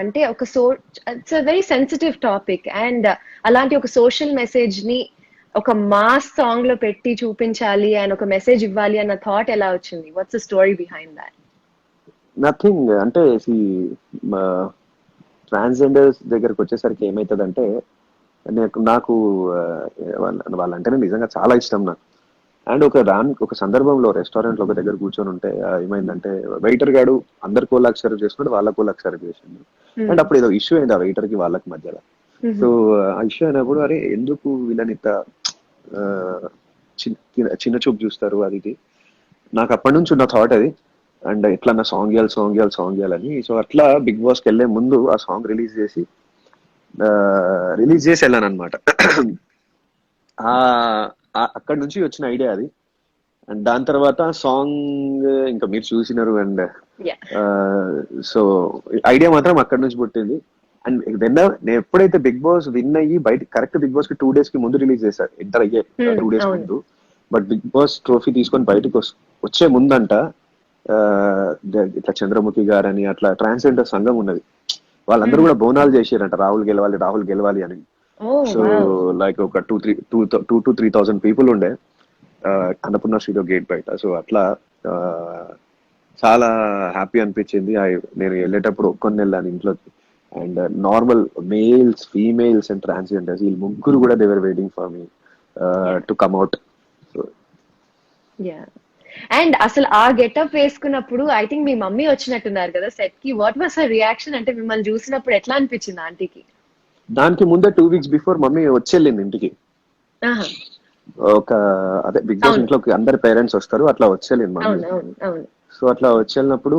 అంటే it's a very sensitive topic and అలాంటి ఒక social message ని ఒక mass song లో పెట్టి చూపించాలి అండ్ ఒక మెసేజ్ ఇవ్వాలి అన్న థాట్ ఎలా వచ్చింది? What's the story behind that? Nothing అంటే ట్రాన్స్జెండర్స్ దగ్గరకు వచ్చేసరికి ఏమవుతుందంటే నాకు వాళ్ళంటేనే నిజంగా చాలా ఇష్టం నాకు. అండ్ ఒక సందర్భంలో రెస్టారెంట్ లో ఒక దగ్గర కూర్చొని ఉంటే ఏమైందంటే వెయిటర్ గాడు అందరు కోలాక్ సర్వ్ చేసుకుంటే వాళ్ళ కోలాక్ సర్వ్ చేసిండు. అండ్ అప్పుడు ఏదో ఇష్యూ అయింది ఆ వెయిటర్ కి వాళ్ళకి మధ్యలో. సో ఆ ఇష్యూ అయినప్పుడు అరే ఎందుకు వీళ్ళని ఇంత చిన్న చూపు చూస్తారు అది ఇది. నాకు అప్పటి నుంచి ఉన్న థాట్ అది. అండ్ ఎట్లా నా సాంగ్ చేయాలని. సో అట్లా బిగ్ బాస్కి వెళ్ళే ముందు ఆ సాంగ్ రిలీజ్ చేసి వెళ్ళాను అనమాట. అక్కడ నుంచి వచ్చిన ఐడియా అది. అండ్ దాని తర్వాత సాంగ్ ఇంకా మీరు చూసినారు. అండ్ సో ఐడియా మాత్రం అక్కడ నుంచి పుట్టింది. అండ్ నేను ఎప్పుడైతే బిగ్ బాస్ విన్ అయ్యి బయట కరెక్ట్ బిగ్ బాస్ కి 2 days ముందు రిలీజ్ చేశారు, ఎంటర్ అయ్యే 2 days ముందు. బట్ బిగ్ బాస్ ట్రోఫీ తీసుకొని బయటకు వచ్చే ముందంట ఇట్లా చంద్రముఖి గారని అట్లా ట్రాన్స్జెండర్ సంఘం ఉన్నది, వాళ్ళందరూ కూడా బోనాలు చేసారంట రాహుల్ గెలవాలి అని. సో లైక్ ఒక 2,000-3,000 పీపుల్ ఉండే అన్నపూర్ణ స్టూడియో గేట్ బయట. సో అట్లా చాలా హ్యాపీ అనిపించింది. నేను వెళ్ళేటప్పుడు ఒక్కొని వెళ్ళాను ఇంట్లోకి. And normal males, females and transgenders వీళ్ళు ముగ్గురు కూడా they were waiting for me to come out. And అసలు ఆ గెటప్ వేసుకున్నప్పుడు ఐ థింక్ మీ మమ్మీ వచ్చినట్టున్నారు కదా సెట్ కి. What was her reaction? అంటే మిమ్మల్ని చూసినప్పుడు ఎట్లా అనిపించింది ఆంటీకి? దానికి ముందే 2 weeks బిఫోర్ మమ్మీ వచ్చేళ్ళింది ఇంటికి. అదే బిగ్ బాస్ ఇంట్లోకి అందరి పేరెంట్స్ వస్తారు, అట్లా వచ్చేళ్ళింది మమ్మీ. సో అట్లా వచ్చేళ్ళినప్పుడు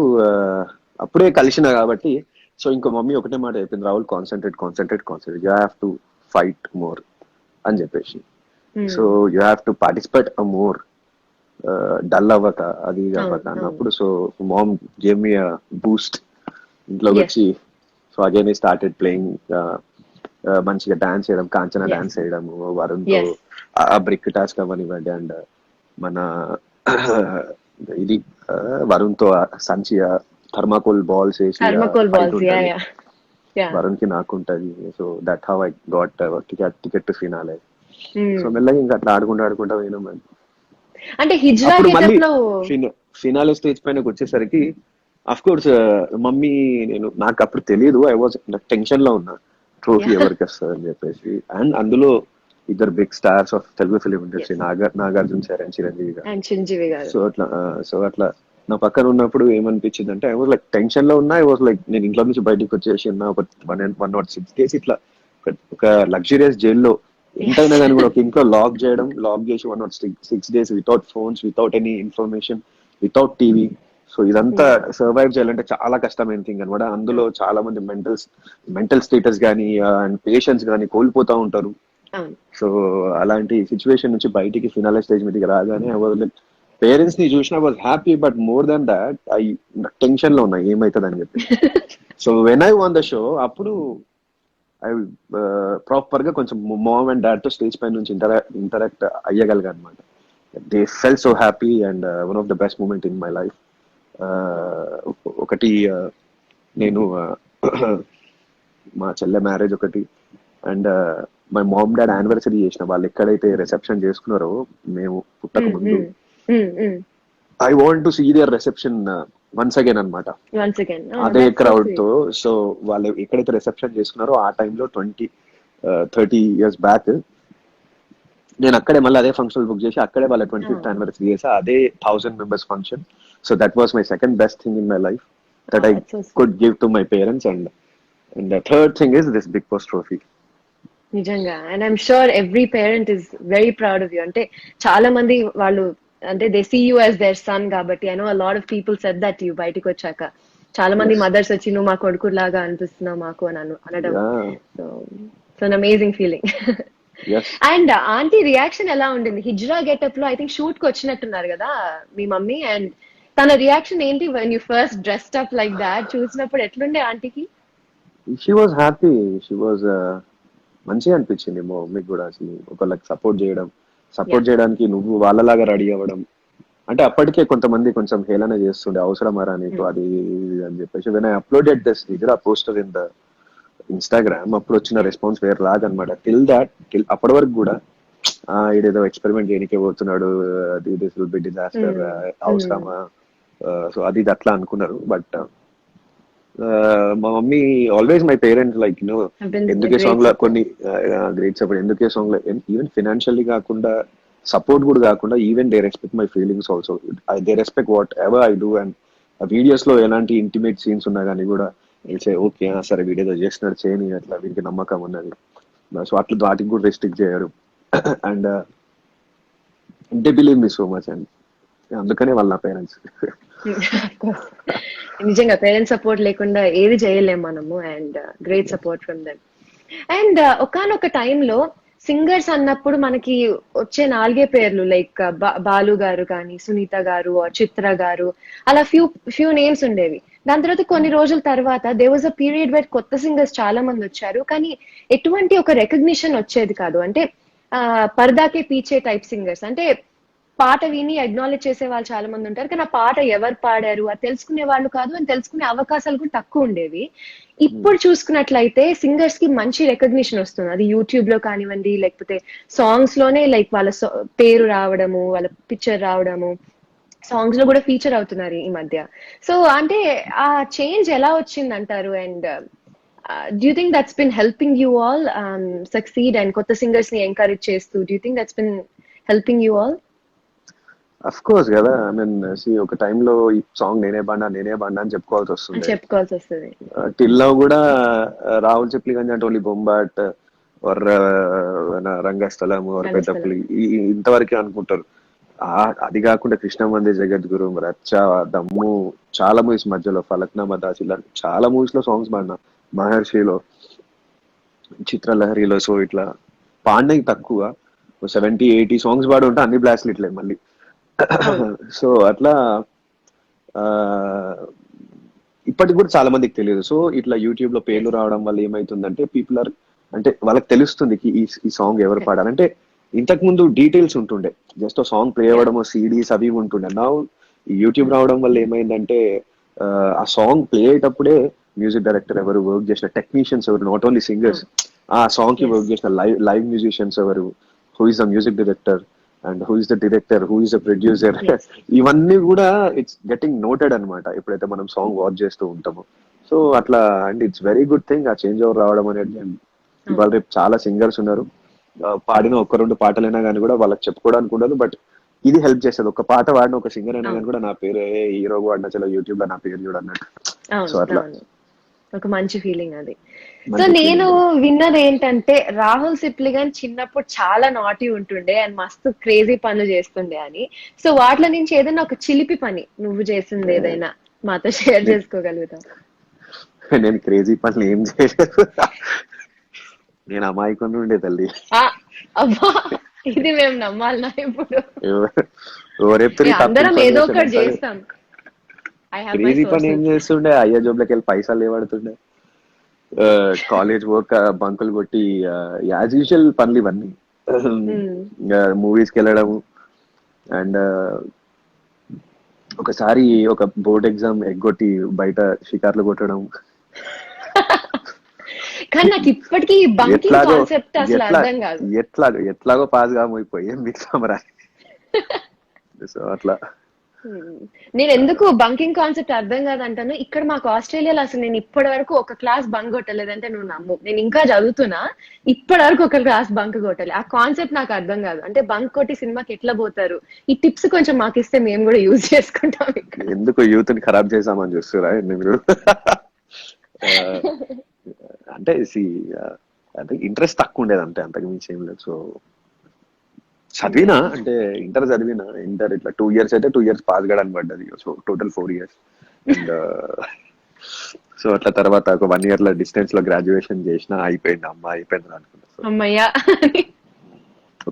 అప్పుడే కలిసిన కాబట్టి సో ఇంకో మమ్మీ ఒకటే మాట చెప్పింది, Rahul concentrate you have to fight more అని చెప్పేసి. So you have to participate more, dull అవ్వక అది అవ్వక అన్నప్పుడు. So mom gave me boost ఇంట్లోకి వచ్చి. So again I started playing, మంచిగా డాన్స్ చేయడం, కాంచన డాన్స్ చేయడం వరుణ్ తో, ఆ బ్రిక్ టాస్క్ అవనివ్వండి. అండ్ మన ఇది వరుణ్ తో సంచి థర్మాకోల్ బాల్స్ వేసి వరుణ్ కి నాకు ఉంటది. So that how I got ticket to finale. So మెల్లగా ఇంకా అట్లా ఆడుకుంటా పోయినాం. అంటే అప్పుడు మళ్ళీ ఫినాలే స్టేజ్ పైనకి వచ్చేసరికి అఫ్ కోర్స్ మమ్మీ నాకు అప్పుడు తెలియదు, ఐ వాజ్ టెన్షన్ లో ఉన్నా ట్రోఫీ ఎవరికి వస్తుంది అని చెప్పేసి. అండ్ అందులో ఇద్దరు big stars of Telugu film industry, Nagarjuna sir and Chiranjeevi garu. So అట్లా నా పక్కన ఉన్నప్పుడు ఏమనిపించింది అంటే ఐ వాజ్ లైక్ టెన్షన్ లో ఉన్నా. ఐ వాజ్ లైక్ నేను ఇంట్లో నుంచి బయటకు వచ్చేసి ఉన్న ఒక 106 days ఇట్లా ఒక లగ్జరియస్ జైల్లో ఎంతైనా కానీ కూడా ఒక ఇంట్లో లాక్ చేసి 106 days without phones, without any information, without TV. So ఇదంతా సర్వైవ్ చేయాలంటే చాలా కష్టమైన థింగ్ అనమాట. అందులో చాలా మంది మెంటల్ స్టేటస్ కానీ అండ్ పేషెన్స్ కానీ కోల్పోతా ఉంటారు. అవును. సో అలాంటి సిచ్యువేషన్ నుంచి బయటికి ఫినాలే స్టేజ్ మీదకి రాగానే పేరెంట్స్ ని చూసిన was happy, but more than that I tension లో ఉన్నా ఏమైతుంది అని చెప్పి. So when I won the show అప్పుడు ఐ ప్రాపర్ గా కొంచెం మామ్ అండ్ డాడ్ తో స్టేజ్ పై నుంచి ఇంటరాక్ట్ అయ్యగలిగా అనమాట. They felt so happy and one of the best moment in my life. ఒకటి నేను మా చెల్లె మ్యారేజ్ ఒకటి, and my mom dad anniversary చేసిన వాళ్ళు ఎక్కడైతే రిసెప్షన్ చేసుకున్నారో మేము పుట్టక ముందు, I want to see their reception once again అనమాట. వన్స్ అగైన్ అదే క్రౌడ్ తో. సో వాళ్ళు ఎక్కడైతే రిసెప్షన్ చేసుకున్నారో ఆ టైంలో 20-30 years బ్యాక్ నేను అక్కడే మళ్ళీ అదే ఫంక్షన్ బుక్ చేసి అక్కడే వాళ్ళ 25th యానివర్సరీ చేసా. అదే 1000 members function. So that was my second best thing in my life that I could give to my parents. And the third thing is this Bigg Boss trophy. నిజంగా. And I'm sure every parent is very proud of you. అంటే చాలా మంది వాళ్ళు అంటే they see you as their son కాబట్టి. I know a lot of people said that you బయటకు వచ్చాక చాలా మంది మదర్స్ వచ్చి నువ్వు మా కొడుకు లాగా అనిపిస్తున్నావు మాకు అని అనడం. So amazing feeling. And aunty reaction ఎలా ఉండింది హిజ్రా గెటప్ లో? ఐ థింక్ షూట్ కి వచ్చినట్టున్నారు కదా మీ మమ్మీ, అండ్ తన రియాక్షన్ ఏంటి when you first dressed up like that? చూసినప్పుడు ఎట్లుండే ఆంటీకి? She was happy. She was మంచిగా అనిపించింది మా మమ్మీకి కూడా. అసలు ఒకళ్ళకి సపోర్ట్ చేయడానికి నువ్వు వాళ్ళలాగా రెడీ అవ్వడం అంటే అప్పటికే కొంతమంది కొంచెం హేళన చేస్తుండే, అవసరమారా నీకు అది అని చెప్పేసి. When I uploaded this hijra poster in the Instagram, అప్పుడు వచ్చిన రెస్పాన్స్ వేరే లాగనమాట. టిల్ అప్పటి వరకు కూడా ఇదేదో ఎక్స్పెరిమెంట్ చేయనికే పోతున్నాడు, దిస్ విల్ బి డిజాస్టర్, అవసరమా, సో అది అట్లా అనుకున్నారు. బట్ మా mummy always my parents like ఎందుకే సాంగ్ లో కొన్ని గ్రేట్ సపోర్ట్, ఎందుకే సాంగ్ లో ఈవెన్ ఫినాన్షియల్లీ కాకుండా సపోర్ట్ కూడా కాకుండా even they respect my feelings also. They respect what ever I do. And videos లో ఎలాంటి ఇంటిమేట్ సీన్స్ ఉన్నా కానీ కూడా ఓకే సరే వీడియో చేసినాడు చేయని, అట్లా వీరికి నమ్మకం ఉన్నది. సో అట్లా వాటికి కూడా రెస్ట్రిక్ట్ చేయరు. And they believe me so much. And అందుకనే వాళ్ళ నా పేరెంట్స్. నిజంగా పేరెంట్స్ సపోర్ట్ లేకుండా ఏది చేయలేము మనము. And great support from them. And ఒకానొక టైంలో సింగర్స్ అన్నప్పుడు మనకి వచ్చే 4 పేర్లు లైక్ బాలు గారు కానీ, సునీత గారు, చిత్ర గారు, అలా ఫ్యూ నేమ్స్ ఉండేవి. దాని తర్వాత కొన్ని రోజుల తర్వాత there was a period where కొత్త సింగర్స్ చాలా మంది వచ్చారు, కానీ ఎటువంటి ఒక రికగ్నిషన్ వచ్చేది కాదు. అంటే పరదాకే పీచే టైప్ సింగర్స్, అంటే పాట విని అక్నాలెడ్జ్ చేసే వాళ్ళు చాలా మంది ఉంటారు, కానీ ఆ పాట ఎవరు పాడారు అది తెలుసుకునే వాళ్ళు కాదు, అని తెలుసుకునే అవకాశాలు కూడా తక్కువ ఉండేవి. ఇప్పుడు చూసుకున్నట్లయితే సింగర్స్ కి మంచి రికగ్నిషన్ వస్తుంది. అది యూట్యూబ్ లో కానివ్వండి, లేకపోతే సాంగ్స్ లోనే లైక్ వాళ్ళ పేరు రావడము, వాళ్ళ పిక్చర్ రావడము, సాంగ్స్ లో కూడా ఫీచర్ అవుతున్నారు ఈ మధ్య. సో అంటే ఆ చేంజ్ ఎలా వచ్చింది అంటారు? And do you think that's been helping you all succeed? And కొత్త సింగర్స్ ని ఎంకరేజ్ చేస్తూ do you think that's been helping you all? Of course కదా. ఐ మీన్ ఒక టైంలో ఈ సాంగ్ నేనే బాండా అని చెప్పుకోవాల్సి వస్తుంది. టిల్ నౌ కూడా రాహుల్ చిప్లిగంజ్ అంటే ఓన్లీ బొంబాట్ ఆర్ రంగస్థలం ఆర్ పెద్దపల్లి ఇంతవరకే అనుకుంటారు. అది కాకుండా కృష్ణ మందిర్, జగద్గురు, రచ్చ, దమ్ము, చాలా మూవీస్ మధ్యలో ఫలక్నామా దాస్, ఇలా చాలా మూవీస్ లో సాంగ్స్ పాడినా. మహర్షిలో, చిత్రలహరిలో. సో ఇట్లా పాడినవి తక్కువ, 70-80 సాంగ్స్ పాడి ఉంటే అన్ని బ్లాస్ట్లు ఇట్లే మళ్ళీ. సో అట్లా ఇప్పటికి కూడా చాలా మందికి తెలియదు. సో ఇట్లా యూట్యూబ్ లో పేర్లు రావడం వల్ల ఏమైతుందంటే పీపుల్ ఆర్ అంటే వాళ్ళకి తెలుస్తుంది ఈ సాంగ్ ఎవరు పాడాలంటే. ఇంతకు ముందు డీటెయిల్స్ ఉంటుండే, జస్ట్ సాంగ్ ప్లే అవ్వడము, సిడీస్ అవి ఉంటుండే. నా యూట్యూబ్ రావడం వల్ల ఏమైందంటే ఆ సాంగ్ ప్లే అయ్యేటప్పుడే మ్యూజిక్ డైరెక్టర్ ఎవరు, వర్క్ చేసిన టెక్నీషియన్స్ ఎవరు, నాట్ ఓన్లీ సింగర్స్, ఆ సాంగ్ కి వర్క్ చేసిన లైవ్ మ్యూజిషియన్స్ ఎవరు, who is the music director and who is the director, who is the producer, ఇవన్నీ కూడా ఇట్స్ గెటింగ్ నోటెడ్ అనమాట ఎప్పుడైతే మనం సాంగ్ వాచ్ చేస్తూ ఉంటామో. సో అట్లా and it's very good thing ఆ చేంజ్ ఓవర్ రావడం అనేది. ఇవాళ రేపు చాలా సింగర్స్ ఉన్నారు, పాడిన 1-2 పాటలైనా కానీ కూడా వాళ్ళకి చెప్పుకోవడానికి ఉండదు, బట్ ఇది హెల్ప్ చేస్తుంది. ఒక పాట వాడిన ఒక సింగర్ అయినా కానీ కూడా నా పేరు హీరో వాడిన చలో యూట్యూబ్ లో నా పేరు చూడన్నట్టు. సో అట్లా ఒక మంచి ఫీలింగ్ అది. సో నేను విన్నది ఏంటంటే రాహుల్ సిప్లిగన్ చిన్నప్పుడు చాలా నాటి ఉంటుండే అండ్ మస్తు క్రేజీ పనులు చేస్తుండే అని. సో వాటిలో నుంచి ఏదైనా ఒక చిలిపి పని నువ్వు చేసింది ఏదైనా మాతో షేర్ చేసుకోగలుగుతావు? నేను క్రేజీ పనులు ఏం చేయలేదు. నేను అమాయకుండా ఉండే తల్లి. ఆ, అబ్బా ఇది మేము నమ్మాలనా ఇప్పుడు? ఎవరెత్తురి తప్పు అందరం ఏదో ఇన్ఫర్మేషన్ ఒకటి అంతా. చేస్తాం. ఐ హావ్ మై క్రేజీ పని ఏం సోర్సెస్. చేస్తుండే, అయ్యా జోబ్లోకి వెళ్ళి పైసలు లేవడుతుండే, కాలేజ్ వర్క్ బంకులు కొట్టి, యాజ్ యూజువల్ పనులు ఇవన్నీ. మూవీస్కి వెళ్ళడం అండ్ ఒకసారి ఒక బోర్డ్ ఎగ్జామ్ ఎగ్గొట్టి బయట షికార్లు కొట్టడం. కానీ నాకు ఇప్పటికీ ఈ బంకింగ్ ఎట్లాగో కాన్సెప్ట్ అసలు ఎట్లా అర్థం కాదు. ఎట్లాగో పాస్ కామైపోయి ఏం మిగతాం రా. సో అట్లా. నేను ఎందుకు బంకింగ్ కాన్సెప్ట్ అర్థం కాదంటాను, ఇక్కడ మాకు ఆస్ట్రేలియాలో అసలు నేను ఇప్పటి వరకు ఒక క్లాస్ బంక్ కొట్టలేదంటే నువ్వు నమ్ము. నేను ఇంకా చదువుతున్నా, ఇప్పటి వరకు ఒక క్లాస్ బంక్ కొట్టలే. ఆ కాన్సెప్ట్ నాకు అర్థం కాదు. అంటే బంక్ కొట్టి సినిమాకి ఎట్లా పోతారు? ఈ టిప్స్ కొంచెం మాకు ఇస్తే మేము కూడా యూజ్ చేసుకుంటాం ఇక్కడ. ఎందుకు యూత్ ని ఖరాబ్ చేసామని చూస్తురా మీరు? అంటే అంటే ఇంట్రెస్ట్ తక్కువ ఉండేది, అంటే అంతకు మించి ఏం లేదు. సో చదివినా, అంటే ఇంటర్ ఇట్లా 2 years అయితే 2 years పాస్ కావడానికి పడ్డది. So total 4 years. And so అట్లా తర్వాత ఒక 1 year లో డిస్టెన్స్ లో గ్రాడ్యుయేషన్ చేసిన, అయిపోయింది అమ్మ అయిపోయింది అనుకున్నా. సో అమ్మయ్యా.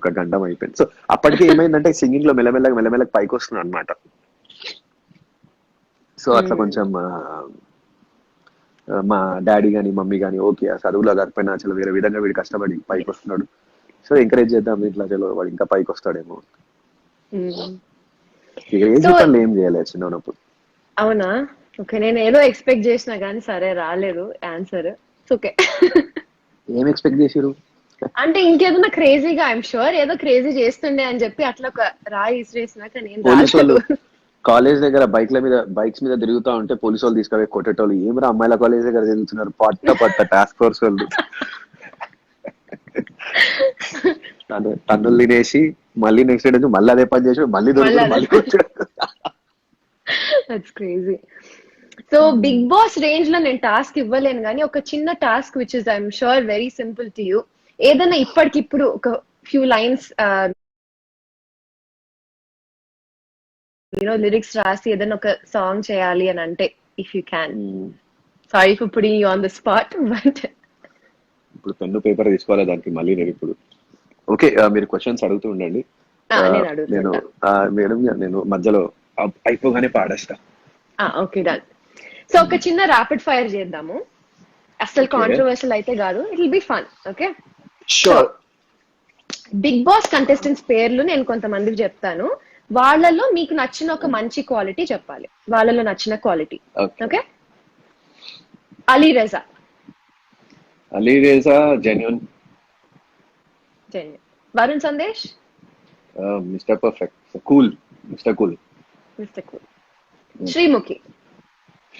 ఒక గంటం అయిపోయింది. సో అప్పటికి ఏమైందంటే సింగింగ్ లో మెల్లమెల్లగా పైకి వస్తున్నాను అనమాట. సో అట్లా కొంచెం మా డాడీ గానీ మమ్మీ గానీ ఓకే, ఆ చదువులో కాకపోయినా అసలు వేరే విధంగా వీడు కష్టపడి పైకి వస్తున్నాడు, సో ఎంకరేజ్ చేద్దాం ఇట్లా, చలో వాడు ఇంకా పైకి వస్తాడేమో. ఇక ఏం సో జీవితంలో ఏం చేయలేదు చిన్న ఉన్నప్పుడు. అవునా? ఓకే, నేను ఏదో ఎక్స్పెక్ట్ చేసినా కానీ సరే రాలేదు ఆన్సర్. ఓకే. ఏం ఎక్స్పెక్ట్ చేసిరు? అంటే ఇంకేదన్నా క్రేజీగా, ఐఎమ్ షూర్ ఏదో క్రేజీ చేస్తుండే అని చెప్పి అట్లా ఒక రాయి ఇసిరేసినాక నేను పోలీసు వాళ్ళు రాలేదు. కాలేజ్ దగ్గర బైక్స్ మీద తిరుగుతా ఉంటే పోలీసు వాళ్ళు తీసుకుపోయి కొట్టేటోళ్ళు. ఏమరా అమ్మాయిల కాలేజ్ దగ్గర తిరుగుతున్నారు, పట్ట టాస్క్ ఫోర్స్ వాళ్ళు. టన్నులు తినేసి మళ్ళీ నెక్స్ట్ డే నుంచి మళ్ళీ అదే పని చేసి మళ్ళీ దొరుకుతాడు, మళ్ళీ కొట్టాడు. That's crazy. So Bigg Boss range లో నేను టాస్క్ ఇవ్వలేను కానీ ఒక చిన్న task which is I'm sure very simple to you. ఏదైనా ఇప్పటికిప్పుడు ఒక ఫ్యూ లైన్స్ లిరిక్స్ రాసి ఏదైనా ఒక సాంగ్ చేయాలి అని అంటే, if you can. Sorry for putting you on the spot, but ఇప్పుడు పెన్ను పేపర్ తీసుకోవాలి దానికి మళ్ళీ నేను ఇప్పుడు. ఓకే, మీరు క్వశ్చన్స్ అడుగుతూ ఉండండి. నేను మేడం నేను మధ్యలో అయిపోగానే పాడేస్తా. Okay, done. సో ఒక చిన్న ర్యాపిడ్ ఫైర్ చేద్దాము. అసలు కాంట్రవర్షియల్ అయితే కాదు, it will be fun. Okay, sure. Bigg Boss contestants పేర్లు నేను కొంతమందికి చెప్తాను, వాళ్ళలో మీకు నచ్చిన ఒక మంచి క్వాలిటీ చెప్పాలి, వాళ్ళలో నచ్చిన quality. Okay, Alireza. Genuine. Varun Sandesh. Mister perfect. Cool. Mister cool.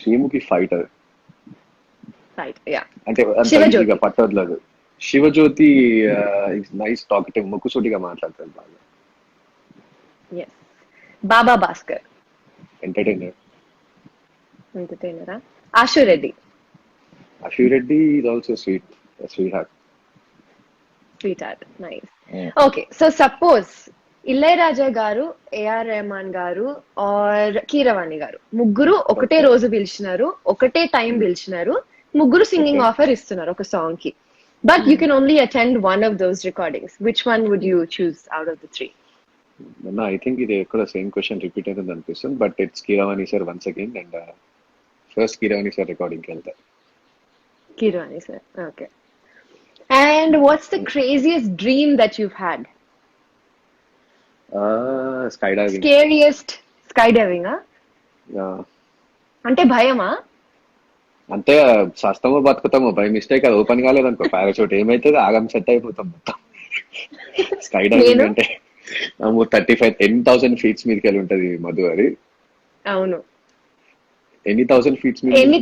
Sreemukhi fighter. అంటే అంత పట్టలేదు. శివజ్యోతి నైస్ టాకిటివ్, ముక్కుసూటిగా మాట్లాడతారు బాగా. బాబా భాస్కర్. ఎంటర్టైనరా. Ashu Reddy is also sweetheart. Nice. Okay, so suppose Ilaiyaraaja garu, A R Rahman గారు ఆర్ కీరవాణి గారు ముగ్గురు ఒకటే రోజు పిలిచినారు, ఒకటే టైం పిలిచినారు, ముగ్గురు సింగింగ్ ఆఫర్ ఇస్తున్నారు ఒక సాంగ్ కి, but you can only attend one of those recordings. Which one would you choose out of the three? I think ఇది ఎక్కడ సేమ్ క్వశ్చన్ రిపీట్ అవుతుంది అనిపిస్తుంది, but it's Keeravani sir once again. And first Keeravani sir రికార్డింగ్కి వెళ్తా. Keeravani sir. Okay. And what's the craziest dream that you've had? Skydiving. Scariest skydiving, అంటే భయమా? అంటే సస్తమో బతుకుతామో by mistake అది ఓపెన్ కాలేదనుకో పారాచూట్ ఏమైతుంది, ఆగం సెట్ అయిపోతాం మొత్తం. స్కైడైవింగ్ అంటే 10,000 feet మీదకి వెళ్ళి ఉంటది మధు. అది అవును. ఎన్ని thousand feets? I'm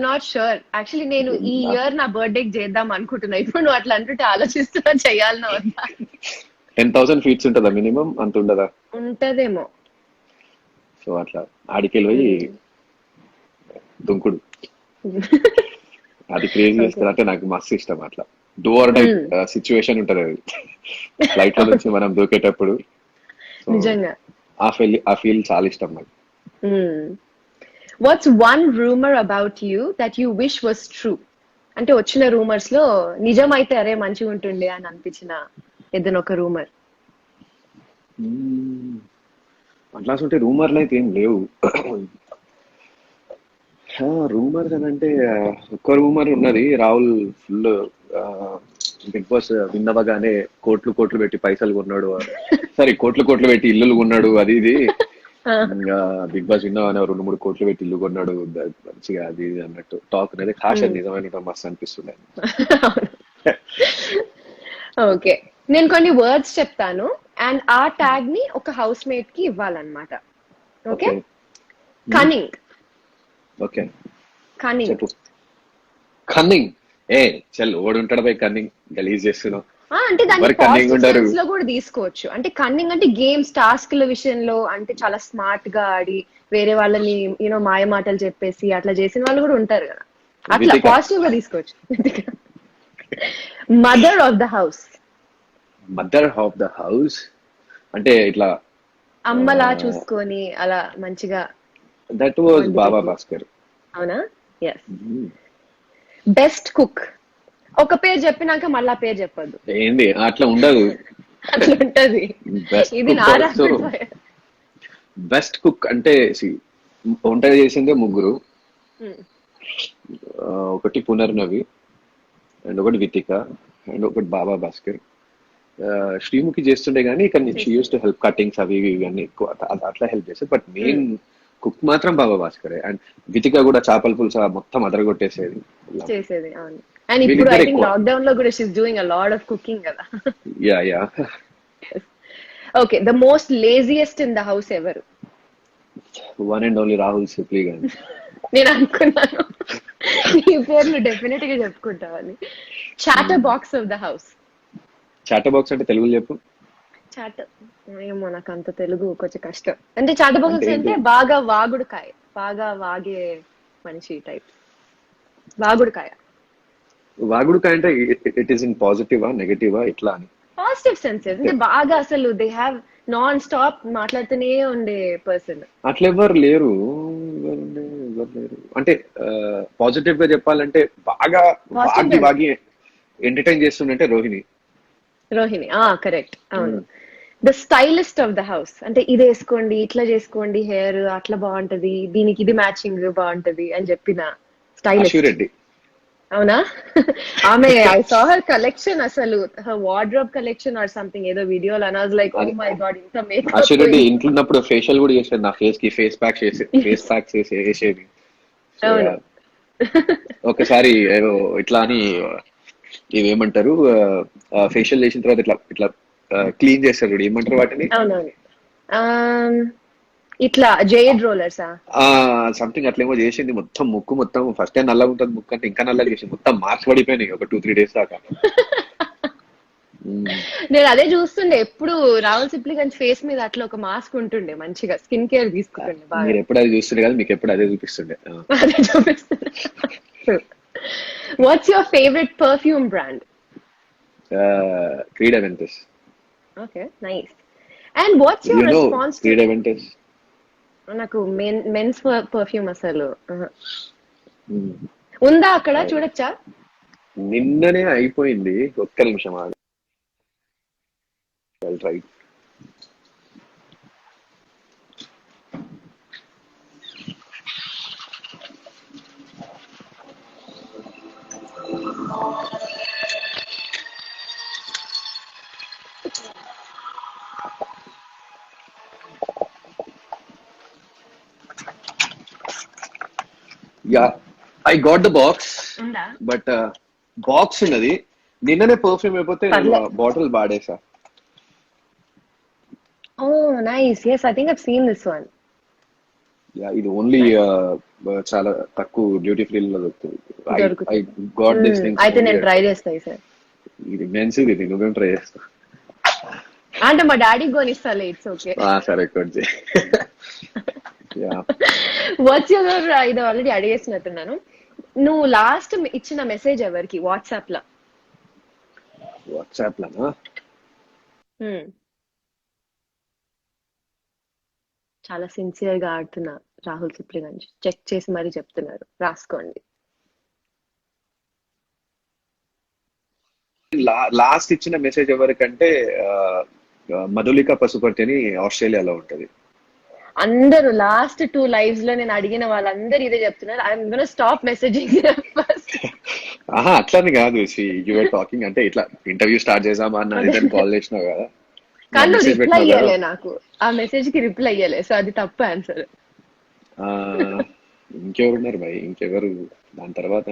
not sure actually. నేను ఈ ఇయర్ నా బర్త్డే చేద్దాం అనుకుంటున్నా. ఇప్పుడు నువ్వు అట్లా అంటుంటే ఆలోచిస్తున్నా చెయ్యాలన్నా వద్దా. 10,000 feet ఉంటదా మినిమం? అంత ఉండదా? ఉంటదేమో. సో అట్లా ఆడికెళ్ళి పోయి దుంకుడు, అది క్రేజీ చేస్తారు. అంటే నాకు మస్తు ఇష్టం అట్లా. డూ ఆర్ డై సిచ్యువేషన్ ఉంటది అది ఫ్లైట్ లో నుంచి మనం దూకేటప్పుడు. నిజంగా ఆ ఫీల్ చాలా ఇష్టం నాకు. What's one rumor about you that you wish was true? అంటే వచ్చిన రూమర్స్ లో నిజమైతే అరే మంచిగా ఉంటుండే అని అనిపించిన ఏదైనా ఒక రూమర్. అట్లా ఉంటే రూమర్లు అయితే ఏం లేవు. రూమర్స్ అని అంటే ఒక్క రూమర్ ఉన్నది, Rahul full Bigg Boss win అవ్వగానే కోట్లు కోట్లు పెట్టి పైసలు కొన్నాడు, సారీ కోట్లు కోట్లు పెట్టి ఇల్లులు కొన్నాడు, అది ఇది. ఇంకా బిగ్ బాస్ విన్ అవ్వగానే 2-3 కోట్లు పెట్టి ఇల్లు కొన్నాడు మంచిగా, అది ఇది అన్నట్టు టాక్ అనేది కాష నిజమైన మస్తు అనిపిస్తుండే. ఓకే, నేను కొన్ని వర్డ్స్ చెప్తాను అండ్ ఆ ట్యాగ్ ని ఒక హౌస్ మేట్ కి ఇవ్వాలన్నమాట. Okay, cunning. Okay cunning. చెప్పు. కన్నింగ్. ఏ చల్ ఓడి ఉంటాడు బై కన్నింగ్, గలీజ్ చేస్తున్నావు. అంటే దాన్ని మరి cunning పాజిటివ్ ఉంటారు. సెన్స్ లో కూడా తీసుకోవచ్చు. అంటే కన్నింగ్ అంటే గేమ్స్ టాస్క్ల విషయంలో అంటే చాలా స్మార్ట్ గా ఆడి వేరే వాళ్ళని మాయ మాటలు చెప్పేసి అట్లా చేసిన వాళ్ళు కూడా ఉంటారు కదా, అట్లా వితిక. పాజిటివ్ గా తీసుకోవచ్చు. Mother of the house. Mother of the house అంటే ఇట్లా అమ్మలా చూసుకొని అలా మంచిగా. దట్ వాజ్ వండి బాబా పెట్టి. భాస్కర్. అవునా? ఎస్. Best cook. ఒక పేరు చెప్పినాక మళ్ళా పేరు చెప్పొద్దు, ఏంది అట్లా ఉండదు. అట్లా ఉంటది. బెస్ట్ ఇది నా rapid fire. బెస్ట్ కుక్ అంటే వంట చేసిందే ముగ్గురు. ఒకటి పునర్నవి అండ్ ఒకటి వితిక అండ్ ఒకటి బాబా భాస్కర్. శ్రీముఖి చేస్తుండే కానీ ఇక్కడ she use to help cuttings అవి ఇవి ఇవన్నీ ఎక్కువ అట్లా హెల్ప్ చేస్తారు. బట్ మెయిన్ కుక్ మాత్రం బాబా భాస్కరే. అండ్ వితిక కూడా చేపల పులుసు మొత్తం అదరగొట్టేసేది చేసేది. అవును. అండ్ ఇప్పుడు ఐ వీళ్ళిద్దరు థింక్ ఎక్కువ. లాక్డౌన్ లో కూడా she's doing a lot of cooking కదా. Yeah yeah. Okay, the most laziest in the house ఎవరు? One and only Rahul Sipli గాని. నేను అనుకున్నాను ఈ పేర్లు డెఫినెట్ గా చెప్పుకుంటావని. Chatterbox of the house. Chatterbox అంటే తెలుగులో చెప్పు. చాటర్ ఏమో నాకు అంత తెలుగు కొంచెం కష్టం. అంటే చాటర్ బాక్స్ అంటే అంటే ఏంటి? బాగా వాగుడుకాయ, బాగా వాగే మనిషి టైప్. వాగుడుకాయ. వాగుడుకాయ అంటే ఇట్ ఈస్ ఇన్ పాజిటివా నెగటివా ఇట్లా అని? పాజిటివ్ సెన్సెస్ అంటే బాగా అసలు దే హ్యావ్ నాన్ స్టాప్ మాట్లాడుతూనే ఉండే పర్సన్. అట్లా ఎవరు లేరు. ఎవరు లేరు అంటే పాజిటివ్ గా చెప్పాలంటే బాగా వాగి వాగి ఎంటర్టైన్ చేస్తుందంటే రోహిణి. రోహిణి, కరెక్ట్. అవును. The stylist of the house అంటే ఇది వేసుకోండి, ఇట్లా చేసుకోండి, హెయిర్ అట్లా బాగుంటది, దీనికి ఇది మ్యాచింగ్ బాగుంటది అని చెప్పిన స్టైలిస్ట్. అశ్విరెడ్డి. అవునా? ఆమె ఐ సా హర్ కలెక్షన్, అసలు her wardrobe collection or something ఏదో వీడియోలో, and I was like oh my God, ఇంత మేకప్. అశ్విరెడ్డి ఇంట్లో ఉన్నప్పుడు ఫేషియల్ కూడా చేసేది, నా ఫేస్ కి ఫేస్ ప్యాక్ వేసేది. అవును. ఒకసారి ఏదో ఇట్లా అని ఇవేమంటారు, ఫేషియల్ చేసిన తర్వాత ఇట్లా ఇట్లా క్లీన్ చేస్తారు చూడు, ఏమంటారు వాటిని? అవునవును. ఇట్లా జేడ్ రోలర్సా సంథింగ్ అట్లేమో చేసింది. మొత్తం ముక్కు మొత్తం ఫస్ట్ టైం నల్లగా ఉంటుంది, ముక్కు అంటే ఇంకా నల్లగా చేసింది, మొత్తం మార్క్స్ పడిపోయినాయి ఒక 2-3 days దాకా. నేను అదే చూస్తుండే ఎప్పుడు రాహుల్ సిప్లిగంజ్ ఫేస్ మీద అట్లా ఒక మాస్క్ ఉంటుండే, మంచిగా స్కిన్ కేర్ తీసుకుంటుండే బాగా. మీరు ఎప్పుడు అది చూస్తుండే కదా, మీకు ఎప్పుడు అదే చూపిస్తుండే. అదే చూపిస్తుండే. What's your favourite perfume brand? Creed Aventus. Okay, nice. And what's your response to? Creed Aventus నాకు మెన్స్ పర్ఫ్యూమ్ అసలు ఉందా అక్కడ, చూడొచ్చా? నిన్ననే అయిపోయింది, ఒక్క నిమిషం ఆగు. Try. Yeah, I got the box. But box ఉన్నది, నిన్ననే పర్ఫ్యూమ్ అయిపోతే బాటిల్ వాడేసా. Oh nice. yes, I think I've seen this one. Yeah, ఇది ఓన్లీ చాలా తక్కువ డ్యూటీ ఫ్రీ లో దొరుకుతుంది. I got this thing. అయితే నేను ట్రై చేస్తా ఈసారి. ఇది మెన్స్, ఇది నువ్వేం ట్రై చేస్తా అంటే మా డాడీకి కొనిస్తాలే, ఇట్స్ ఓకే. సరే కొద్ది. వాట్స్ యువర్, ఇది ఆల్రెడీ అడిగేసినట్టున్నాను. నువ్వు లాస్ట్ ఇచ్చిన మెసేజ్ ఎవరికి వాట్సాప్ లో? వాట్సాప్ లోనా? చాలా సిన్సియర్ గా ఆడుతున్నా రాహుల్ సిప్లిగంజ్, చెక్ చేసి మరీ చెప్తున్నారు, రాసుకోండి. లాస్ట్ ఇచ్చిన మెసేజ్ ఎవరికంటే మధులిక పశుపతి అని ఆస్ట్రేలియాలో ఉంటది. అందరూ లాస్ట్ 2 lives లో నేను అడిగిన వాళ్ళందరూ ఇదే చెప్తున్నారు. I'm gonna stop messaging first. ఆహా అట్లని కాదు, యువర్ టాకింగ్ అంటే ఇట్లా ఇంటర్వ్యూ స్టార్ట్ చేసామా అన్న కాల్ చేసినావు కదా, కానీ నువ్వు మెసేజ్ రిప్లై పెట్టినావు కదా. ఇయ్యలే నాకు, ఆ మెసేజ్ కి రిప్లై ఇయ్యలే, సో అది తప్పు ఆన్సర్. ఆ, ఇంకెవరున్నారు భయ్, ఇంకెవరు దాని తర్వాత?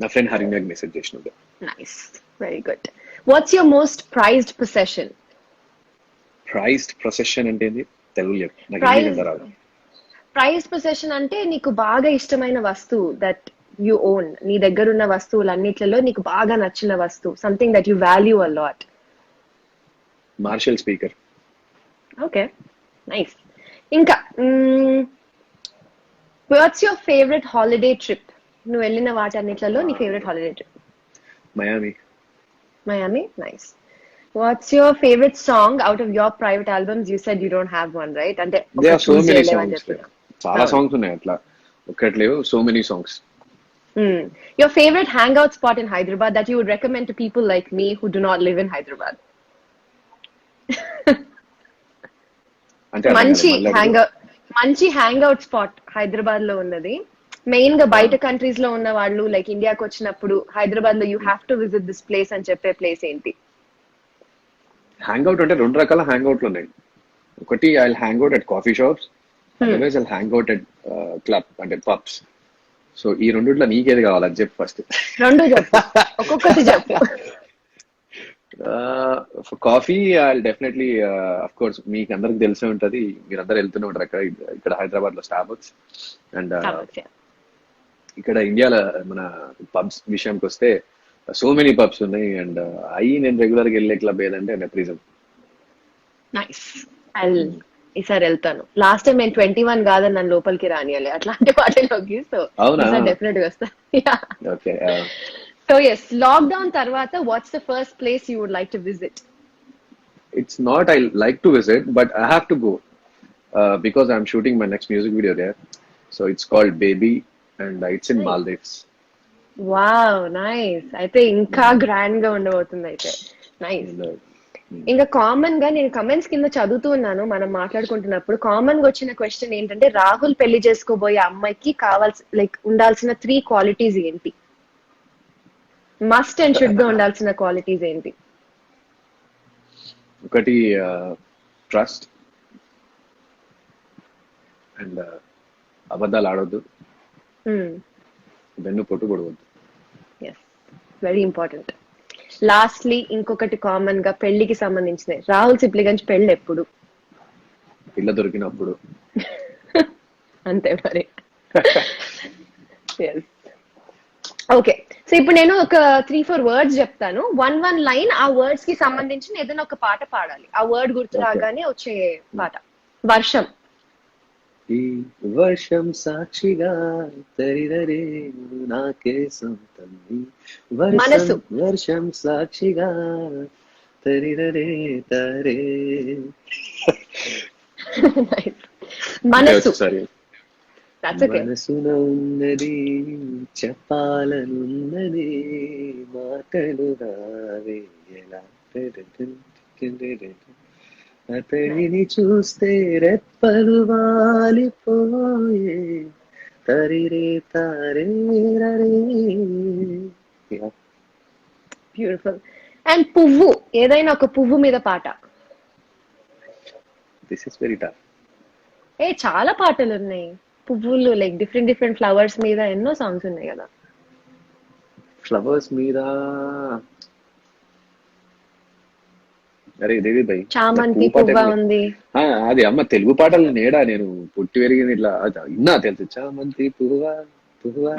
నా ఫ్రెండ్ హరినాగ్ మెసేజ్ చేసినది. Nice, very good. What's your most prized possession? Prized possession అంటే ఏంది? తెలుగు చెప్పు, నాకు ఇంగ్లీష్ ఎంత రాదు. ప్రైజ్డ్ పొసెషన్ అంటే నీకు బాగా ఇష్టమైన వస్తువు, దట్ యు ఓన్, నీ దగ్గర ఉన్న వస్తువులన్నిట్లలో నీకు బాగా నచ్చిన వస్తువు, something that you value a lot. Marshall speaker. Okay, nice. ఇంకా what's your favourite holiday trip? నువ్వు వెళ్ళిన వాటన్నిట్లలో నీ favourite holiday trip? Miami. Miami, nice. What's your favorite song out of your private albums? You said you don't have one, right? And There are so many songs. చాలా songs ఉన్నాయి అట్లా, ఒక్కటి లేవు, so many songs. Your favorite hangout spot in Hyderabad that you would recommend to people like me who do not live in Hyderabad? అంటే మంచి hangout spot Hyderabad లో ఉన్నది. Main గా బయట కంట్రీస్ లో ఉన్న వాళ్ళు లైక్ ఇండియాకి వచ్చినప్పుడు హైదరాబాద్ లో you have to visit this place అని చెప్పే ప్లేస్ ఏంటి? హ్యాంగ్అవుట్ అంటే 2 రకాల హ్యాంగ్అవుట్లు ఉన్నాయి. ఒకటి I hangout at coffee shops, otherwise I hangout at club అంటే పబ్స్. సో ఈ రెండిట్లో నీకేది కావాలి అది చెప్పు ఫస్ట్. రెండు చెప్పు, ఒక్కొక్కటి చెప్పు. Coffee I definitely, of course మీకు అందరికి తెలిసే ఉంటది, మీరందరూ వెళ్తూనే ఉంటారు అక్కడ. ఇక్కడ హైదరాబాద్ లో స్టార్బక్స్ అండ్ ఇక్కడ ఇండియాలో మన పబ్స్ విషయానికి వస్తే సో మెనీ పబ్స్ ఉన్నాయి. అండ్ నేను రెగ్యులర్ గా వెళ్ళే క్లబ్ ఏదంటే నెప్రిజం. నైస్, ఈసారి వెళ్తాను. లాస్ట్ టైం నేను 21 కాదని నన్ను లోపలికి రానియాలి అట్లాంటి వాటిలోకి, సో డెఫినెట్ గా వస్తా. ఓకే. సో ఎస్, లాక్డౌన్ తర్వాత what's the first place you would like to visit? It's not I like to visit, but I have to go because I'm shooting my next music video there. So it's called Baby and it's in Maldives. Wow, nice. అయితే ఇంకా grand గా ఉండబోతుంది అయితే. Nice. ఇంకా common గా నేను comments కింద చదువుతూ ఉన్నాను మనం మాట్లాడుకుంటున్నప్పుడు, కామన్ గా వచ్చిన క్వశ్చన్ ఏంటంటే రాహుల్ పెళ్లి చేసుకోబోయే అమ్మాయికి కావాల్సి లైక్ ఉండాల్సిన 3 క్వాలిటీస్ ఏంటి? మస్ట్ అండ్ షుడ్ గా ఉండాల్సిన క్వాలిటీస్ ఏంటి? ఒకటి ట్రస్ట్ అండ్ అబద్ధాలు ఆడొద్దు, వెన్ను పొట్టు పొడవద్దు. Yes, very important. లాస్ట్లీ ఇంకొకటి కామన్ గా పెళ్లికి సంబంధించింది, రాహుల్ సిప్లిగంజ్ పెళ్లి ఎప్పుడు? పిల్ల దొరికినప్పుడు. అంతే మరి. ఓకే, సో ఇప్పుడు నేను ఒక 3-4 వర్డ్స్ చెప్తాను, 1 లైన్ ఆ వర్డ్స్ కి సంబంధించిన ఏదైనా ఒక పాట పాడాలి. ఆ వర్డ్ గుర్తు రాగానే వచ్చే పాట. వర్షం. ఈ వర్షం సాక్షిగా తరిదరే నాకే సొంతం. మనసు. వర్షం సాక్షిగా తరిదరే తరే. మనసు. మనసున ఉన్నది చెప్పాలనున్నది మాటలు రావే ఎలా. అతడిని చూస్తే రెప్పలు వాలిపోయే తరిరే తారే రరే. బ్యూటిఫుల్. అండ్ పువ్వు, ఏదైనా ఒక పువ్వు మీద పాట. This is very tough. చాలా పాటలు ఉన్నాయి పువ్వులు, లైక్ డిఫరెంట్ ఫ్లవర్స్ మీద ఎన్నో సాంగ్స్ ఉన్నాయి కదా. ఫ్లవర్స్ మీద అరే దేవి భాయ్, చామంతి పువ్వా ఉంది. అది అమ్మ తెలుగు పాటలు నేడా నేను పుట్టి పెరిగింది ఇట్లా ఇన్నా తెలుసు. చామంతి పువ్వా పువ్వా.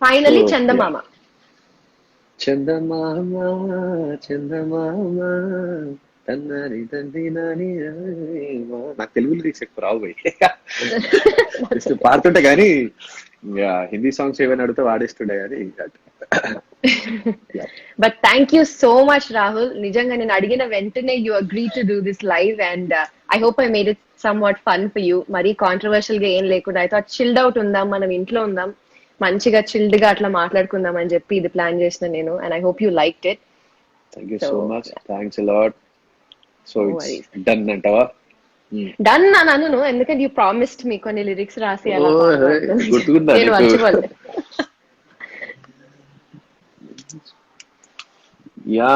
ఫైనలీ చందమామ. చందమామ చందమామ తన్నాని తంది నాని. నాకు తెలుగు లిరిక్స్ ఎక్కువ రావు పోయి, పాడుతుంటే కానీ హిందీ సాంగ్స్ ఏమైనా అడిగితే వాడేస్తుండే కానీ. But thank you so much Rahul. నిజంగా నేను అడిగిన వెంటనే you agree to do this live and I hope I made it some what fun for you. మరీ కాంట్రవర్షియల్ గా ఏం లేకుండా ఐ థాట్ చిల్డ్ అవుట్ ఉందాం, మనం ఇంట్లో ఉందాం, మంచిగా చిల్డ్ గా అట్లా మాట్లాడుకుందాం అని చెప్పి ఇది ప్లాన్ చేసిన నేను. And I hope you like it. Thank you so much, thanks a lot. So it's done అంటావా? డన్ అని అనను, ఎందుకంటే యూ ప్రామిస్డ్ మీ కొన్ని లిరిక్స్ రాసి అలా గుర్తుకుందా నేను మర్చిపోలే. యా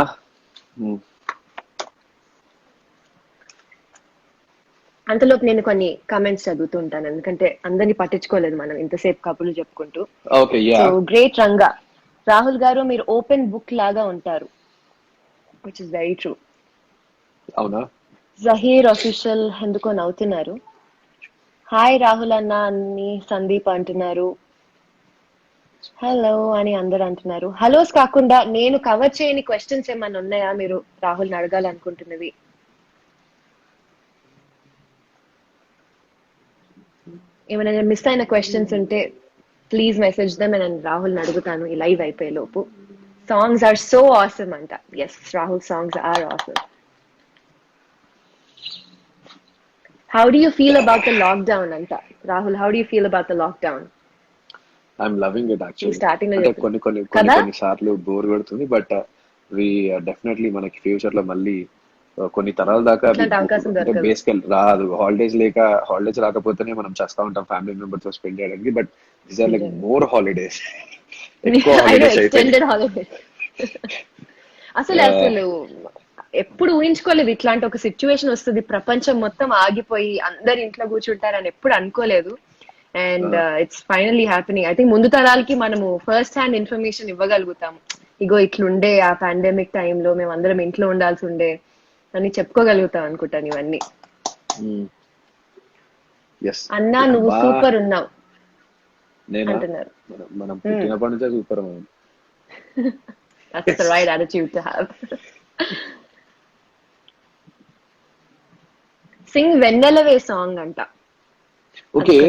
అంతలోపు నేను కొన్ని కమెంట్స్ చదువుతూ ఉంటాను, ఎందుకంటే అందరినీ పట్టించుకోలేదు మనం ఇంతసేపు కబుర్లు చెప్పుకుంటూ. Okay yeah. So great Ranga, Rahul గారు మీరు ఓపెన్ బుక్ లాగా ఉంటారు, విచ్ ఇస్ వెరీ ట్రూ. అవునా? జహీర్ అఫీషియల్ ఎందుకో నవ్వుతున్నారు. హాయ్ రాహుల్ అన్న అని సందీప్ అంటున్నారు. హలో అని అందరు అంటున్నారు. హలోస్ కాకుండా నేను కవర్ చేయని క్వశ్చన్స్ ఏమన్నా ఉన్నాయా మీరు రాహుల్ అడగాలనుకుంటున్నవి? ఏమైనా మిస్ అయిన క్వశ్చన్స్ ఉంటే please message them and Rahul అడుగుతాను ఈ లైవ్ అయిపోయే లోపు. సాంగ్స్ ఆర్ సో ఆసమ్ అంట. Yes Rahul, songs are awesome. How do you feel about the lockdown, Anta? Rahul, how do you feel about the lockdown? I'm loving it actually. Starting అంటే కొన్ని సార్లు bore కొడుతుంది, but we definitely మనకి future లో మళ్ళీ కొన్ని తరాల దాకా బేసికల్ రాదు. హాలిడేస్ రాకపోతేనే మనం చేస్తా ఉంటాం ఫ్యామిలీ మెంబర్స్ తో స్పెండ్ చేయడానికి. But these are like more holidays, ఎక్కువ హాలిడేస్ అయిపోయి. అసలు ఎప్పుడు ఊహించుకోలేదు ఇట్లాంటి ఒక సిచ్యువేషన్ వస్తుంది, ప్రపంచం మొత్తం ఆగిపోయి అందరు ఇంట్లో కూర్చుంటారని ఎప్పుడు అనుకోలేదు. And it's finally happening. I think ముందు తరాలకి మనము ఫస్ట్ హ్యాండ్ ఇన్ఫర్మేషన్ ఇవ్వగలుగుతాము. ఇగో ఇట్లుండే ఆ పాండమిక్ టైంలో మేము అందరం ఇంట్లో ఉండాల్సి ఉండే అని చెప్పుకోగలుగుతాం అనుకుంటాను ఇవన్నీ. అన్నా నువ్వు సూపర్ ఉన్నావు అంటున్నారు. మనం పుట్టినప్పటి నుంచే super. That's the right attitude to have. Sing Vennelave song anta. Okay,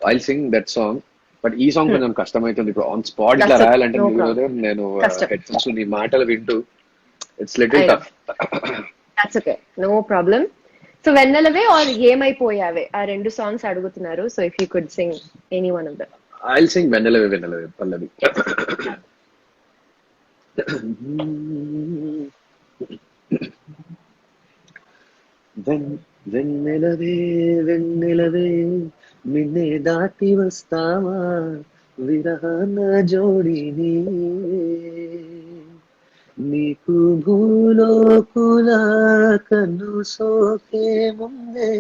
I'll sing that song. But ఈ సాంగ్ కొంచెం కష్టమైతుంది ఇప్పుడు ఆన్ స్పాట్ ఇట్లా రాయాలంటే. నేను హెడ్ఫోన్స్ నీ మాటలు వింటూ it's little tough. That's okay, no problem. So వెన్నెలవే ఆర్ ఏమైపోయావే ఆ రెండు సాంగ్స్ అడుగుతున్నారు. So if you could sing any one of them. I'll sing వెన్నెలవే పల్లవి. వెన్నెలవే వెన్నెలవే నిన్నే దాటి వస్తావా విరహాన జోడిని, నీకు భూలోకుల కన్ను సోకే ముందే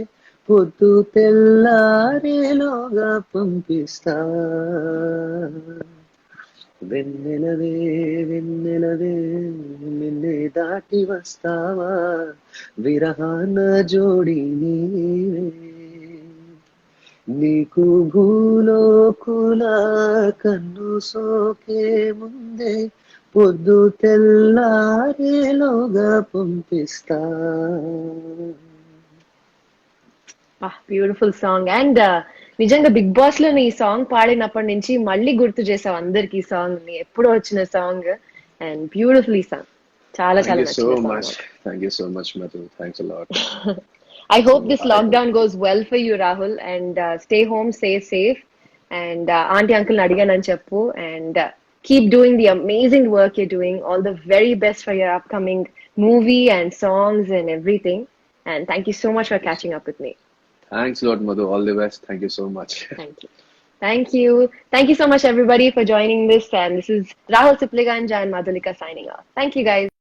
పొద్దు తెల్లారేలోగా పంపిస్తా. వెన్నెలవే వెన్నెలవే నిన్నే దాటి వస్తావా విరహాన జోడిని, నీకు భూలోకుల కన్ను సోకే ముందే పొద్దు తెల్లారేలోగా పంపిస్తా. Beautiful song. అండ్ నిజంగా బిగ్ బాస్ లో ఈ సాంగ్ పాడినప్పటి నుంచి మళ్ళీ గుర్తు చేసావు అందరికి ఈ సాంగ్ ని, ఎప్పుడో వచ్చిన సాంగ్. అండ్ బ్యూటిఫుల్ ఈ సాంగ్, చాలా చాలా thank you so much Madhu, thanks a lot. I hope this lockdown goes well for you, Rahul, and stay home, stay safe, and auntie uncle nadiganani cheppu, and keep doing the amazing work you're doing. All the very best for your upcoming movie and songs and everything. And thank you so much for catching up with me. Thanks a lot, Madhu. All the best. Thank you so much. Thank you. Thank you. Thank you so much, everybody, for joining this. And this is Rahul Sipliganj and Madhulika signing off. Thank you, guys.